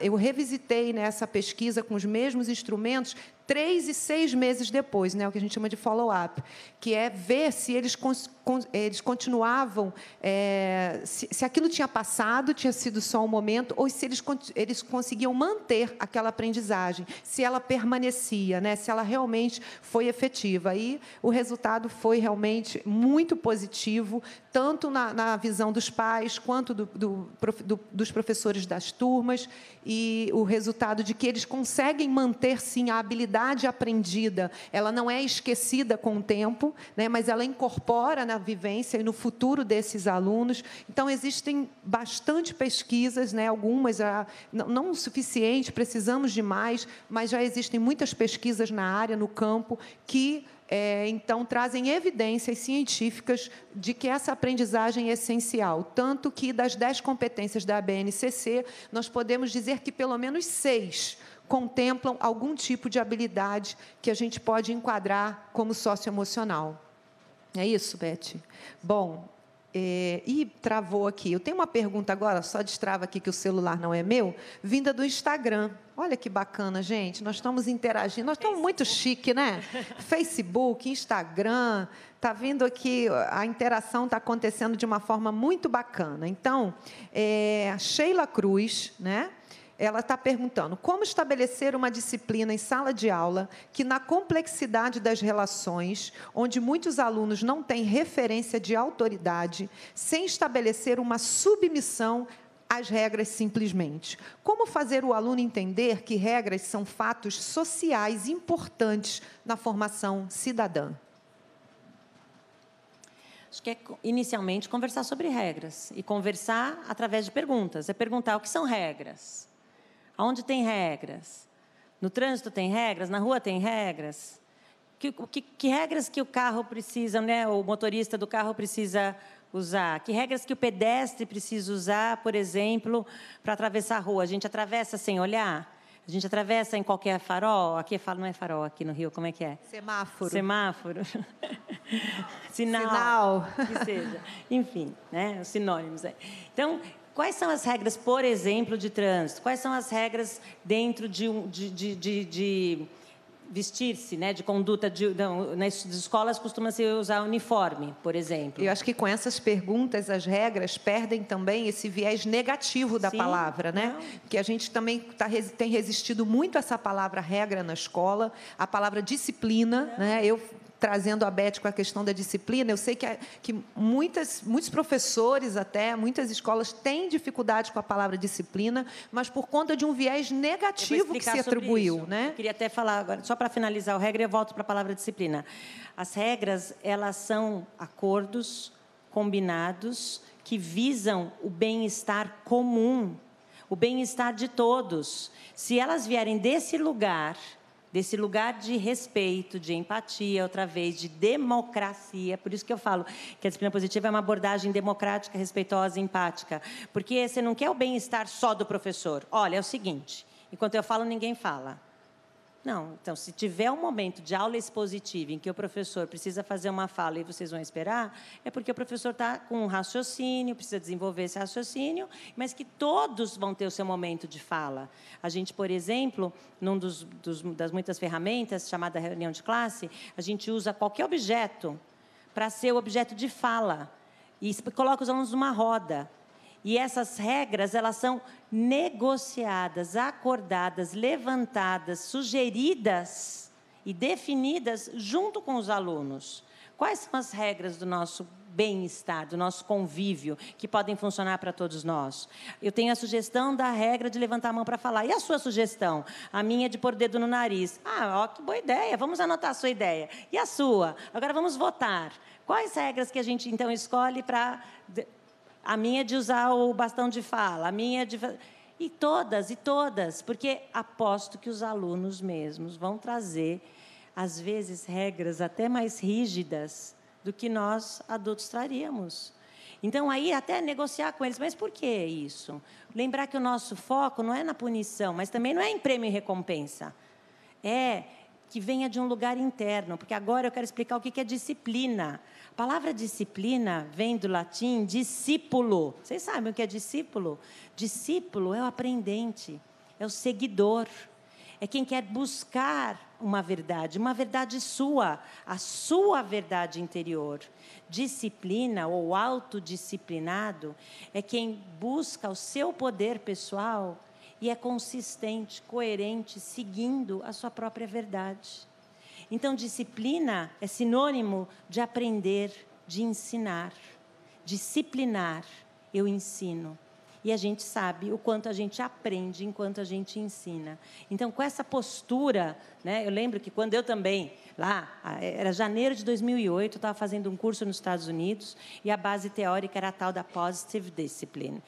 eu revisitei nessa pesquisa com os mesmos instrumentos 3 e 6 meses depois, né, o que a gente chama de follow-up, que é ver se eles continuavam, se aquilo tinha passado, tinha sido só um momento, ou se eles conseguiam manter aquela aprendizagem, se ela permanecia, né, se ela realmente foi efetiva. E o resultado foi realmente muito positivo, tanto na visão dos pais, quanto dos professores das turmas, e o resultado de que eles conseguem manter, sim, a habilidade aprendida. Ela não é esquecida com o tempo, né, mas ela incorpora na vivência e no futuro desses alunos. Então, existem bastante pesquisas, né, algumas não o suficiente, precisamos de mais, mas já existem muitas pesquisas na área, no campo, que então, trazem evidências científicas de que essa aprendizagem é essencial. Tanto que, das 10 competências da BNCC, nós podemos dizer que, pelo menos, 6 contemplam algum tipo de habilidade que a gente pode enquadrar como socioemocional. É isso, Beth? Bom, e travou aqui. Eu tenho uma pergunta agora, só destrava aqui que o celular não é meu, vinda do Instagram. Olha que bacana, gente. Nós estamos interagindo. Nós estamos muito chique, né? Facebook, Instagram. Está vindo aqui, a interação está acontecendo de uma forma muito bacana. Então, a Sheila Cruz, né? Ela está perguntando como estabelecer uma disciplina em sala de aula que, na complexidade das relações, onde muitos alunos não têm referência de autoridade, sem estabelecer uma submissão às regras simplesmente. Como fazer o aluno entender que regras são fatos sociais importantes na formação cidadã? Acho que é, inicialmente, conversar sobre regras. E conversar através de perguntas. É perguntar o que são regras. Aonde tem regras? No trânsito tem regras? Na rua tem regras? Que regras que o carro precisa, né, o motorista do carro precisa usar? Que regras que o pedestre precisa usar, por exemplo, para atravessar a rua? A gente atravessa sem olhar? A gente atravessa em qualquer farol? Aqui não é farol aqui no Rio, como é que é? Semáforo. Semáforo. Sinal. Que seja. Enfim, né, os sinônimos. Então, quais são as regras, por exemplo, de trânsito? Quais são as regras dentro de vestir-se, né, de conduta? Nas escolas costuma-se usar uniforme, por exemplo. Eu acho que com essas perguntas, as regras perdem também esse viés negativo da palavra, né? Porque a gente também tem resistido muito a essa palavra regra na escola, a palavra disciplina, né? Eu, trazendo a Beth com a questão da disciplina, eu sei que muitos professores, até, muitas escolas têm dificuldade com a palavra disciplina, mas por conta de um viés negativo que se atribuiu, né? Eu queria até falar agora, só para finalizar o regra, eu volto para a palavra disciplina. As regras, elas são acordos combinados que visam o bem-estar comum, o bem-estar de todos. Se elas vierem desse lugar de respeito, de empatia, outra vez, de democracia. Por isso que eu falo que a disciplina positiva é uma abordagem democrática, respeitosa e empática. Porque você não quer o bem-estar só do professor. Olha, é o seguinte, enquanto eu falo, ninguém fala. Não, então, se tiver um momento de aula expositiva em que o professor precisa fazer uma fala e vocês vão esperar, é porque o professor está com um raciocínio, precisa desenvolver esse raciocínio, mas que todos vão ter o seu momento de fala. A gente, por exemplo, das muitas ferramentas, chamada reunião de classe, a gente usa qualquer objeto para ser o objeto de fala e coloca os alunos numa roda. E essas regras, elas são negociadas, acordadas, levantadas, sugeridas e definidas junto com os alunos. Quais são as regras do nosso bem-estar, do nosso convívio, que podem funcionar para todos nós. Eu tenho a sugestão da regra de levantar a mão para falar. E a sua sugestão? A minha é de pôr o dedo no nariz. Ah, ó, que boa ideia. Vamos anotar a sua ideia. E a sua? Agora vamos votar. Quais regras que a gente, então, escolhe para... A minha é de usar o bastão de fala. A minha é de... E todas, porque aposto que os alunos mesmos vão trazer, às vezes, regras até mais rígidas do que nós, adultos, traríamos. Então, aí, até negociar com eles. Mas por que isso? Lembrar que o nosso foco não é na punição, mas também não é em prêmio e recompensa. É que venha de um lugar interno, porque agora eu quero explicar o que é disciplina. A palavra disciplina vem do latim discípulo. Vocês sabem o que é discípulo? Discípulo é o aprendente, é o seguidor, é quem quer buscar uma verdade sua, a sua verdade interior. Disciplina ou autodisciplinado é quem busca o seu poder pessoal e é consistente, coerente, seguindo a sua própria verdade. Então, disciplina é sinônimo de aprender, de ensinar. Disciplinar, eu ensino. E a gente sabe o quanto a gente aprende enquanto a gente ensina. Então, com essa postura, né, eu lembro que quando eu também, lá, era janeiro de 2008, eu estava fazendo um curso nos Estados Unidos, e a base teórica era a tal da Positive Discipline.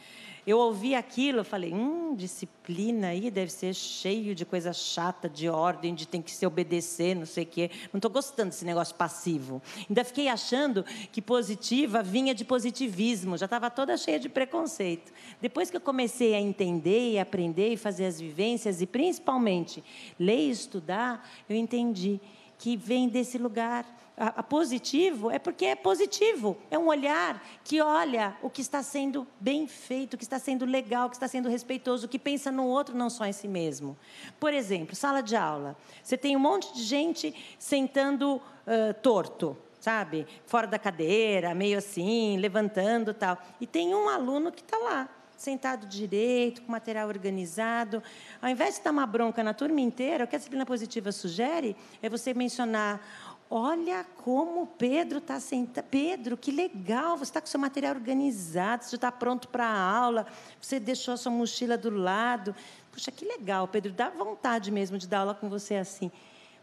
Eu ouvi aquilo, eu falei, disciplina aí deve ser cheio de coisa chata, de ordem, de tem que se obedecer, não sei o quê. Não estou gostando desse negócio passivo. Ainda fiquei achando que positiva vinha de positivismo, já estava toda cheia de preconceito. Depois que eu comecei a entender e aprender e fazer as vivências, e principalmente ler e estudar, eu entendi que vem desse lugar. A positivo é porque é positivo. É um olhar que olha o que está sendo bem feito, o que está sendo legal, o que está sendo respeitoso, o que pensa no outro, não só em si mesmo. Por exemplo, sala de aula. Você tem um monte de gente sentando torto, sabe? Fora da cadeira, meio assim, levantando e tal. E tem um aluno que está lá, sentado direito, com material organizado. Ao invés de dar uma bronca na turma inteira, o que a disciplina positiva sugere é você mencionar: olha como o Pedro está sentado. Pedro, que legal, você está com seu material organizado, você está pronto para a aula, você deixou a sua mochila do lado. Puxa, que legal, Pedro, dá vontade mesmo de dar aula com você assim.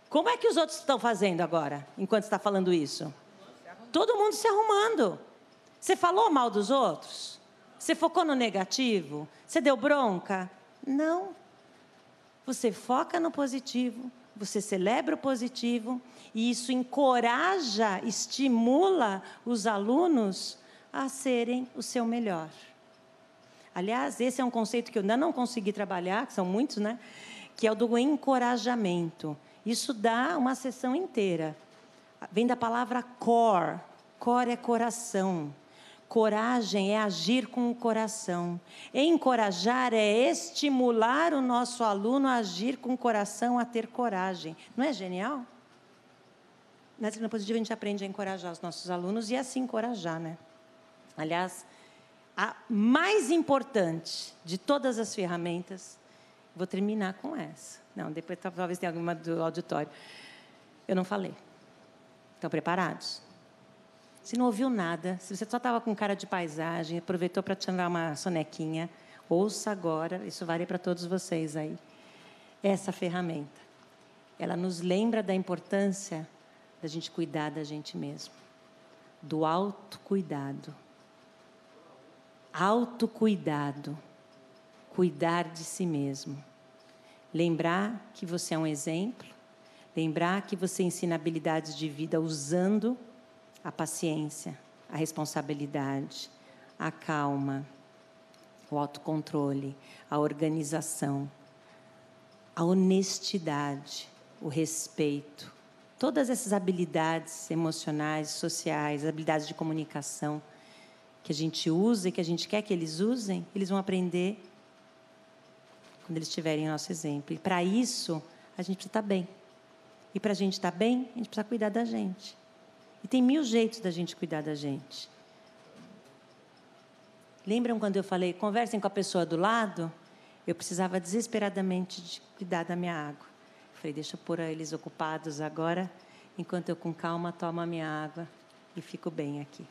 Como é que os outros estão fazendo agora, enquanto está falando isso? Todo mundo se arrumando. Você falou mal dos outros? Você focou no negativo? Você deu bronca? Não. Você foca no positivo, você celebra o positivo, e isso encoraja, estimula os alunos a serem o seu melhor. Aliás, esse é um conceito que eu ainda não consegui trabalhar, que são muitos, né? Que é o do encorajamento. Isso dá uma sessão inteira. Vem da palavra core. Core é coração. Coragem é agir com o coração. Encorajar é estimular o nosso aluno a agir com o coração, a ter coragem. Não é genial? Na disciplina positiva, a gente aprende a encorajar os nossos alunos e a se encorajar, né? Aliás, a mais importante de todas as ferramentas, vou terminar com essa. Não, depois talvez tenha alguma do auditório. Eu não falei. Estão preparados? Se não ouviu nada, se você só estava com cara de paisagem, aproveitou para tirar uma sonequinha, ouça agora, isso vale para todos vocês aí. Essa ferramenta, ela nos lembra da importância da gente cuidar da gente mesmo, do autocuidado. Autocuidado, cuidar de si mesmo. Lembrar que você é um exemplo, lembrar que você ensina habilidades de vida usando a paciência, a responsabilidade, a calma, o autocontrole, a organização, a honestidade, o respeito. Todas essas habilidades emocionais, sociais, habilidades de comunicação que a gente usa e que a gente quer que eles usem, eles vão aprender quando eles tiverem o nosso exemplo. E para isso, a gente precisa estar bem. E para a gente estar bem, a gente precisa cuidar da gente. E tem 1000 jeitos da gente cuidar da gente. Lembram quando eu falei, conversem com a pessoa do lado? Eu precisava desesperadamente de cuidar da minha água. Eu falei, deixa eu pôr eles ocupados agora, enquanto eu com calma tomo a minha água e fico bem aqui.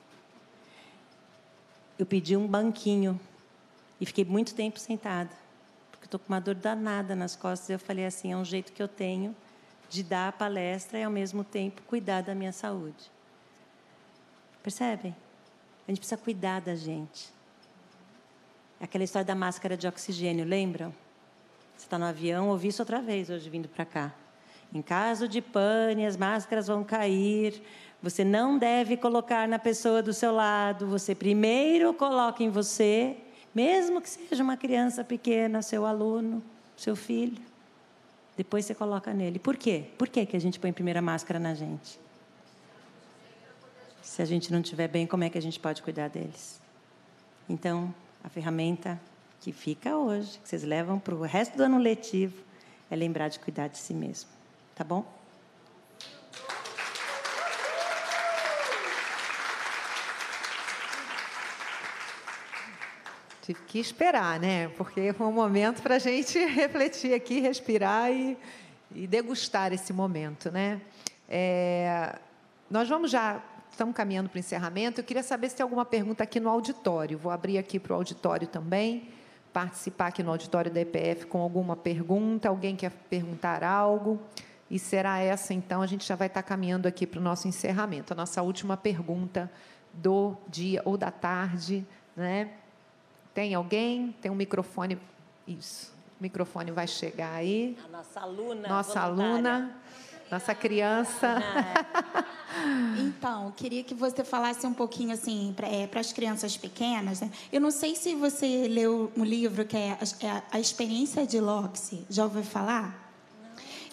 eu pedi um banquinho e fiquei muito tempo sentada, porque estou com uma dor danada nas costas. Eu falei assim, é um jeito que eu tenho de dar a palestra e, ao mesmo tempo, cuidar da minha saúde. Percebem? A gente precisa cuidar da gente. Aquela história da máscara de oxigênio, lembram? Você está no avião, ouvi isso outra vez hoje vindo para cá. Em caso de pane, as máscaras vão cair. Você não deve colocar na pessoa do seu lado. Você primeiro coloca em você, mesmo que seja uma criança pequena, seu aluno, seu filho. Depois você coloca nele. Por quê? Por que a gente põe primeiro a máscara na gente? Se a gente não estiver bem, como é que a gente pode cuidar deles? Então, a ferramenta que fica hoje, que vocês levam para o resto do ano letivo, é lembrar de cuidar de si mesmo. Tá bom? Tive que esperar, né? Porque foi um momento para a gente refletir aqui, respirar e degustar esse momento, né? Nós estamos caminhando para o encerramento. Eu queria saber se tem alguma pergunta aqui no auditório. Vou abrir aqui para o auditório também, participar aqui no auditório da EPF com alguma pergunta. Alguém quer perguntar algo? E será essa, então, a gente já vai estar caminhando aqui para o nosso encerramento. A nossa última pergunta do dia ou da tarde, né? Tem alguém? Tem um microfone? Isso. O microfone vai chegar aí. A nossa aluna. Nossa aluna. Nossa criança. Então, queria que você falasse um pouquinho, assim, para as crianças pequenas, né? Eu não sei se você leu um livro que é A Experiência de Loxi. Já ouviu falar?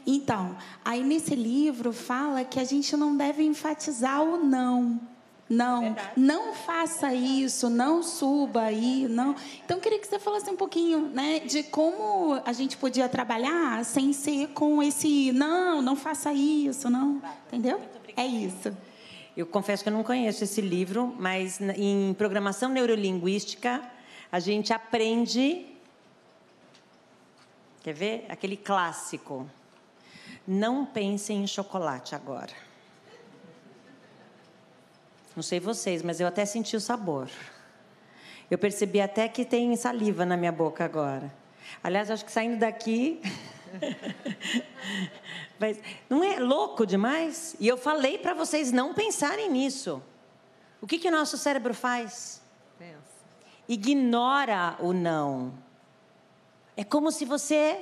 Então, aí nesse livro fala que a gente não deve enfatizar o não. Não, não faça isso, não suba aí, não. Então, queria que você falasse um pouquinho, né, de como a gente podia trabalhar sem ser com esse não faça isso, não. Entendeu? É isso. Eu confesso que eu não conheço esse livro, mas em programação neurolinguística a gente aprende. Quer ver? Aquele clássico. Não pensem em chocolate agora. Não sei vocês, mas eu até senti o sabor. Eu percebi até que tem saliva na minha boca agora. Aliás, acho que saindo daqui... Mas não é louco demais? E eu falei para vocês não pensarem nisso. O que o nosso cérebro faz? Pensa. Ignora o não. É como se você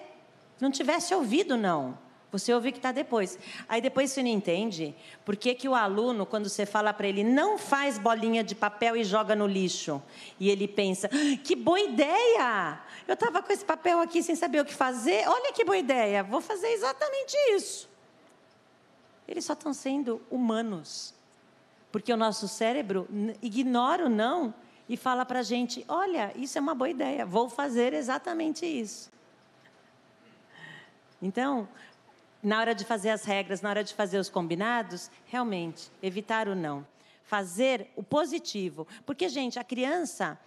não tivesse ouvido não. Você ouve que está depois. Aí depois você não entende por que o aluno, quando você fala para ele, não faz bolinha de papel e joga no lixo. E ele pensa, que boa ideia! Eu estava com esse papel aqui sem saber o que fazer. Olha que boa ideia, vou fazer exatamente isso. Eles só estão sendo humanos. Porque o nosso cérebro ignora o não e fala para a gente, olha, isso é uma boa ideia, vou fazer exatamente isso. Então... na hora de fazer as regras, na hora de fazer os combinados, realmente, evitar o não. Fazer o positivo. Porque, gente, a criança,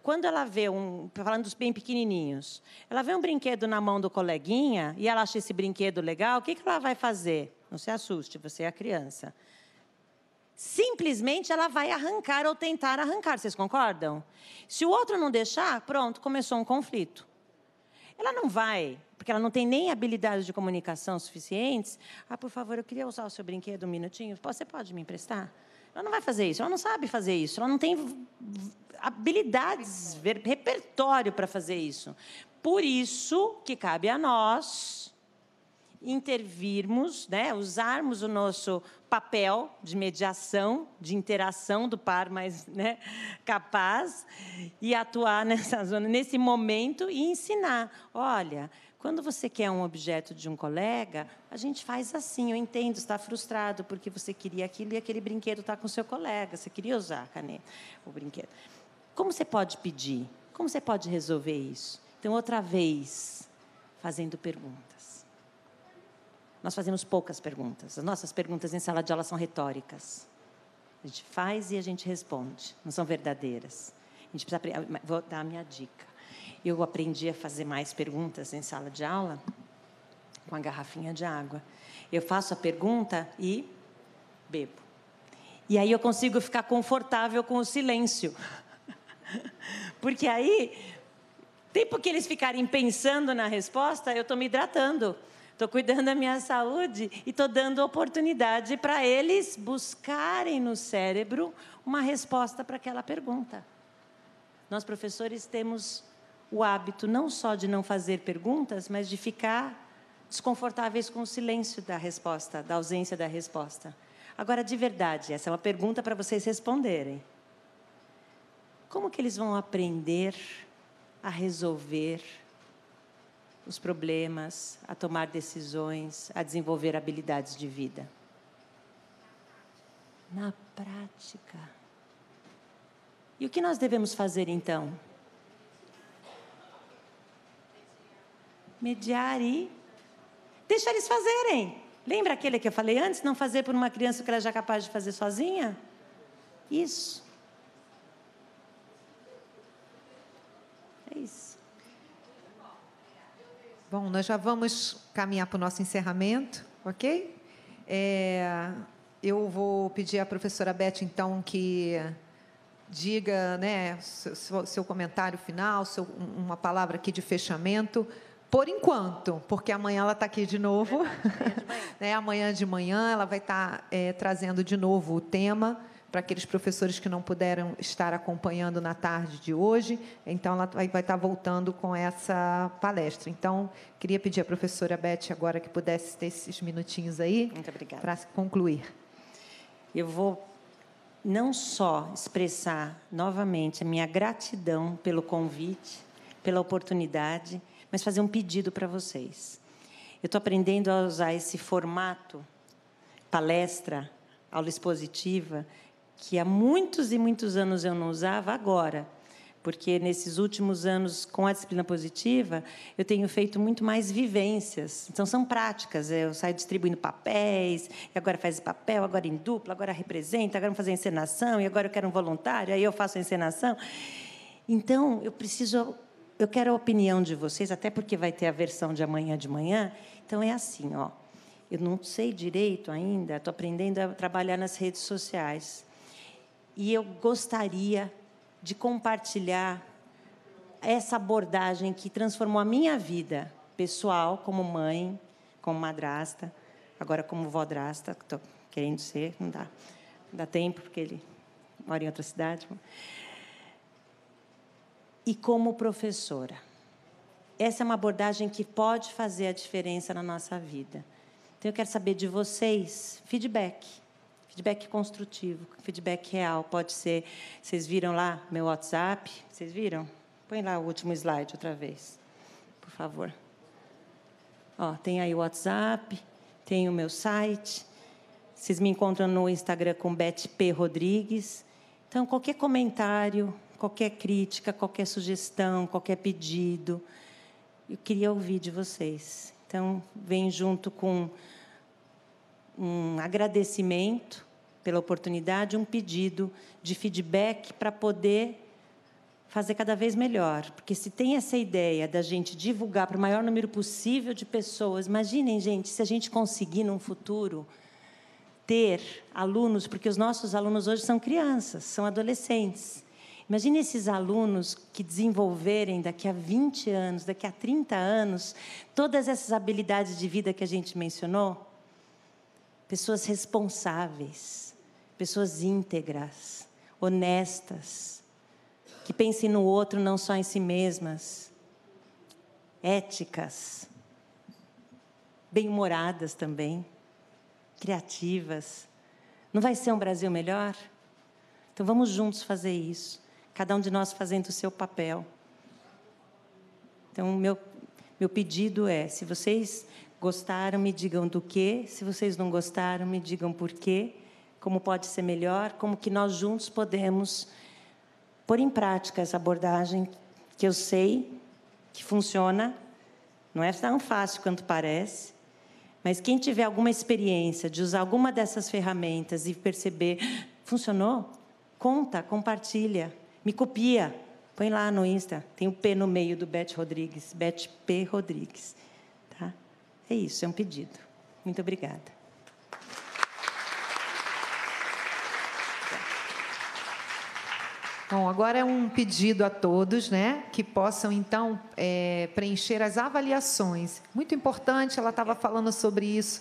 quando ela vê falando dos bem pequenininhos, ela vê um brinquedo na mão do coleguinha e ela acha esse brinquedo legal, o que ela vai fazer? Não se assuste, você é a criança. Simplesmente ela vai arrancar ou tentar arrancar, vocês concordam? Se o outro não deixar, pronto, começou um conflito. Ela não vai, porque ela não tem nem habilidades de comunicação suficientes. Por favor, eu queria usar o seu brinquedo um minutinho. Você pode me emprestar? Ela não vai fazer isso, ela não sabe fazer isso. Ela não tem habilidades, repertório para fazer isso. Por isso que cabe a nós intervirmos, né, usarmos o nosso papel de mediação, de interação do par mais, né, capaz e atuar nessa zona, nesse momento e ensinar. Olha, quando você quer um objeto de um colega, a gente faz assim, eu entendo, está frustrado porque você queria aquilo e aquele brinquedo está com o seu colega, você queria usar a caneta, o brinquedo. Como você pode pedir? Como você pode resolver isso? Então, outra vez, fazendo perguntas. Nós fazemos poucas perguntas. As nossas perguntas em sala de aula são retóricas. A gente faz e a gente responde. Não são verdadeiras. A gente precisa... Vou dar a minha dica. Eu aprendi a fazer mais perguntas em sala de aula com a garrafinha de água. Eu faço a pergunta e bebo. E aí eu consigo ficar confortável com o silêncio. Porque aí, tempo que eles ficarem pensando na resposta, eu estou me hidratando. Estou cuidando da minha saúde e estou dando oportunidade para eles buscarem no cérebro uma resposta para aquela pergunta. Nós, professores, temos o hábito não só de não fazer perguntas, mas de ficar desconfortáveis com o silêncio da resposta, da ausência da resposta. Agora, de verdade, essa é uma pergunta para vocês responderem. Como que eles vão aprender a resolver os problemas, a tomar decisões, a desenvolver habilidades de vida? Na prática. E o que nós devemos fazer, então? Mediar e deixar eles fazerem. Lembra aquele que eu falei antes? Não fazer por uma criança que ela já é capaz de fazer sozinha? Isso. É isso. Bom, nós já vamos caminhar para o nosso encerramento, ok? Eu vou pedir à professora Beth, então, que diga, né, seu comentário final, uma palavra aqui de fechamento, por enquanto, porque amanhã ela está aqui de novo. Amanhã de manhã ela vai estar trazendo de novo o tema para aqueles professores que não puderam estar acompanhando na tarde de hoje. Então, ela vai estar voltando com essa palestra. Então, queria pedir à professora Beth agora que pudesse ter esses minutinhos aí para concluir. Eu vou não só expressar novamente a minha gratidão pelo convite, pela oportunidade, mas fazer um pedido para vocês. Eu estou aprendendo a usar esse formato, palestra, aula expositiva, que há muitos e muitos anos eu não usava, agora. Porque, nesses últimos anos, com a disciplina positiva, eu tenho feito muito mais vivências. Então, são práticas. Eu saio distribuindo papéis, e agora faz papel, agora em dupla, agora representa, agora vamos fazer encenação, e agora eu quero um voluntário, aí eu faço a encenação. Então, eu quero a opinião de vocês, até porque vai ter a versão de amanhã de manhã. Então, é assim, ó. Eu não sei direito ainda, estou aprendendo a trabalhar nas redes sociais. E eu gostaria de compartilhar essa abordagem que transformou a minha vida pessoal, como mãe, como madrasta, agora como vodrasta, que estou querendo ser, não dá tempo, porque ele mora em outra cidade. E como professora. Essa é uma abordagem que pode fazer a diferença na nossa vida. Então, eu quero saber de vocês feedback construtivo, feedback real. Pode ser, vocês viram lá meu WhatsApp? Vocês viram? Põe lá o último slide outra vez, por favor. Ó, tem aí o WhatsApp, tem o meu site. Vocês me encontram no Instagram com Beth P. Rodrigues. Então, qualquer comentário, qualquer crítica, qualquer sugestão, qualquer pedido, eu queria ouvir de vocês. Então, vem junto com um agradecimento pela oportunidade, um pedido de feedback para poder fazer cada vez melhor. Porque se tem essa ideia da gente divulgar para o maior número possível de pessoas, imaginem, gente, se a gente conseguir, num futuro, ter alunos, porque os nossos alunos hoje são crianças, são adolescentes. Imagine esses alunos que desenvolverem daqui a 20 anos, daqui a 30 anos, todas essas habilidades de vida que a gente mencionou. Pessoas responsáveis, pessoas íntegras, honestas, que pensem no outro, não só em si mesmas, éticas, bem-humoradas também, criativas. Não vai ser um Brasil melhor? Então, vamos juntos fazer isso. Cada um de nós fazendo o seu papel. Então, meu pedido é, se vocês gostaram, me digam do quê. Se vocês não gostaram, me digam por quê. Como pode ser melhor, como que nós juntos podemos pôr em prática essa abordagem que eu sei que funciona. Não é tão fácil quanto parece, mas quem tiver alguma experiência de usar alguma dessas ferramentas e perceber, funcionou? Conta, compartilha, me copia, põe lá no Insta, tem o P no meio do Beth Rodrigues, Beth P. Rodrigues. Tá? É isso, é um pedido. Muito obrigada. Bom, agora é um pedido a todos, né, que possam, então, preencher as avaliações. Muito importante, ela estava falando sobre isso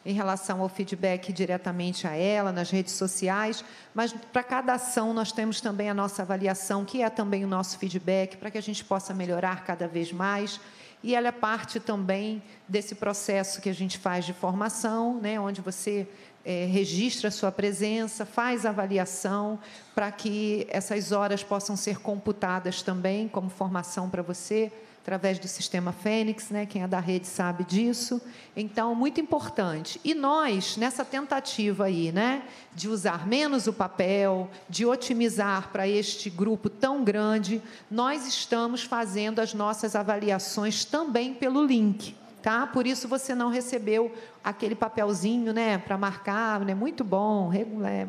em relação ao feedback diretamente a ela, nas redes sociais, mas para cada ação nós temos também a nossa avaliação, que é também o nosso feedback, para que a gente possa melhorar cada vez mais. E ela é parte também desse processo que a gente faz de formação, né, onde você registra a sua presença, faz a avaliação, para que essas horas possam ser computadas também como formação para você, através do sistema Fênix, né? Quem é da rede sabe disso. Então, muito importante. E nós, nessa tentativa aí, né, de usar menos o papel, de otimizar para este grupo tão grande, nós estamos fazendo as nossas avaliações também pelo link. Tá? Por isso você não recebeu aquele papelzinho, né, para marcar, né, muito bom,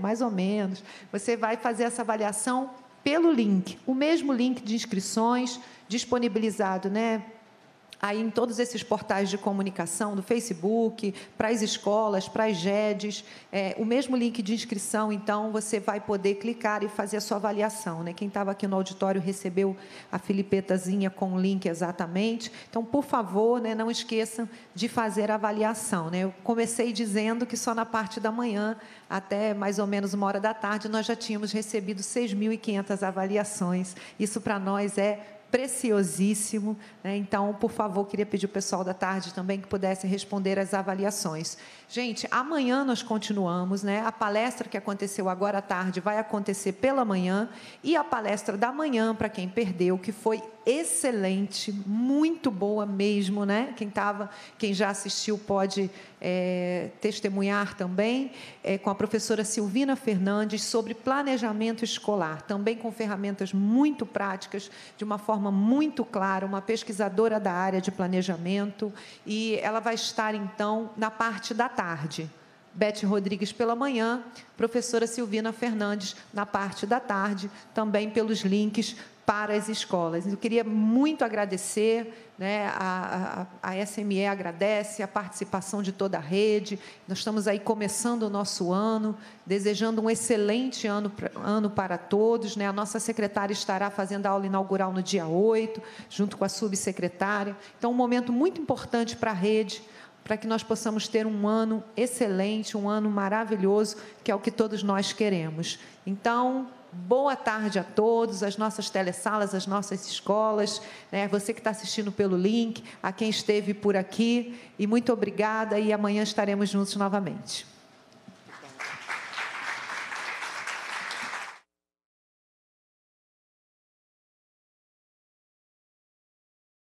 mais ou menos. Você vai fazer essa avaliação pelo link, o mesmo link de inscrições disponibilizado, né, aí em todos esses portais de comunicação, do Facebook, para as escolas, para as GEDs, o mesmo link de inscrição, então, você vai poder clicar e fazer a sua avaliação. Né? Quem estava aqui no auditório recebeu a filipetazinha com o link exatamente. Então, por favor, né, não esqueçam de fazer a avaliação. Né? Eu comecei dizendo que só na parte da manhã, até mais ou menos 13h, nós já tínhamos recebido 6.500 avaliações. Isso, para nós, é preciosíssimo, né? Então, por favor, queria pedir ao pessoal da tarde também que pudesse responder às avaliações. Gente, amanhã nós continuamos, né? A palestra que aconteceu agora à tarde vai acontecer pela manhã, e a palestra da manhã, para quem perdeu, que foi excelente, muito boa mesmo, né? Quem já assistiu pode testemunhar também, com a professora Silvina Fernandes, sobre planejamento escolar, também com ferramentas muito práticas, de uma forma muito clara, uma pesquisadora da área de planejamento, e ela vai estar, então, na parte da tarde. Beth Rodrigues pela manhã, professora Silvina Fernandes na parte da tarde, também pelos links para as escolas. Eu queria muito agradecer, né, a SME agradece a participação de toda a rede. Nós estamos aí começando o nosso ano, desejando um excelente ano para todos. Né? A nossa secretária estará fazendo a aula inaugural no dia 8, junto com a subsecretária. Então, um momento muito importante para a rede, para que nós possamos ter um ano excelente, um ano maravilhoso, que é o que todos nós queremos. Então, boa tarde a todos, as nossas telesalas, as nossas escolas, né? Você que está assistindo pelo link, a quem esteve por aqui, e muito obrigada, e amanhã estaremos juntos novamente.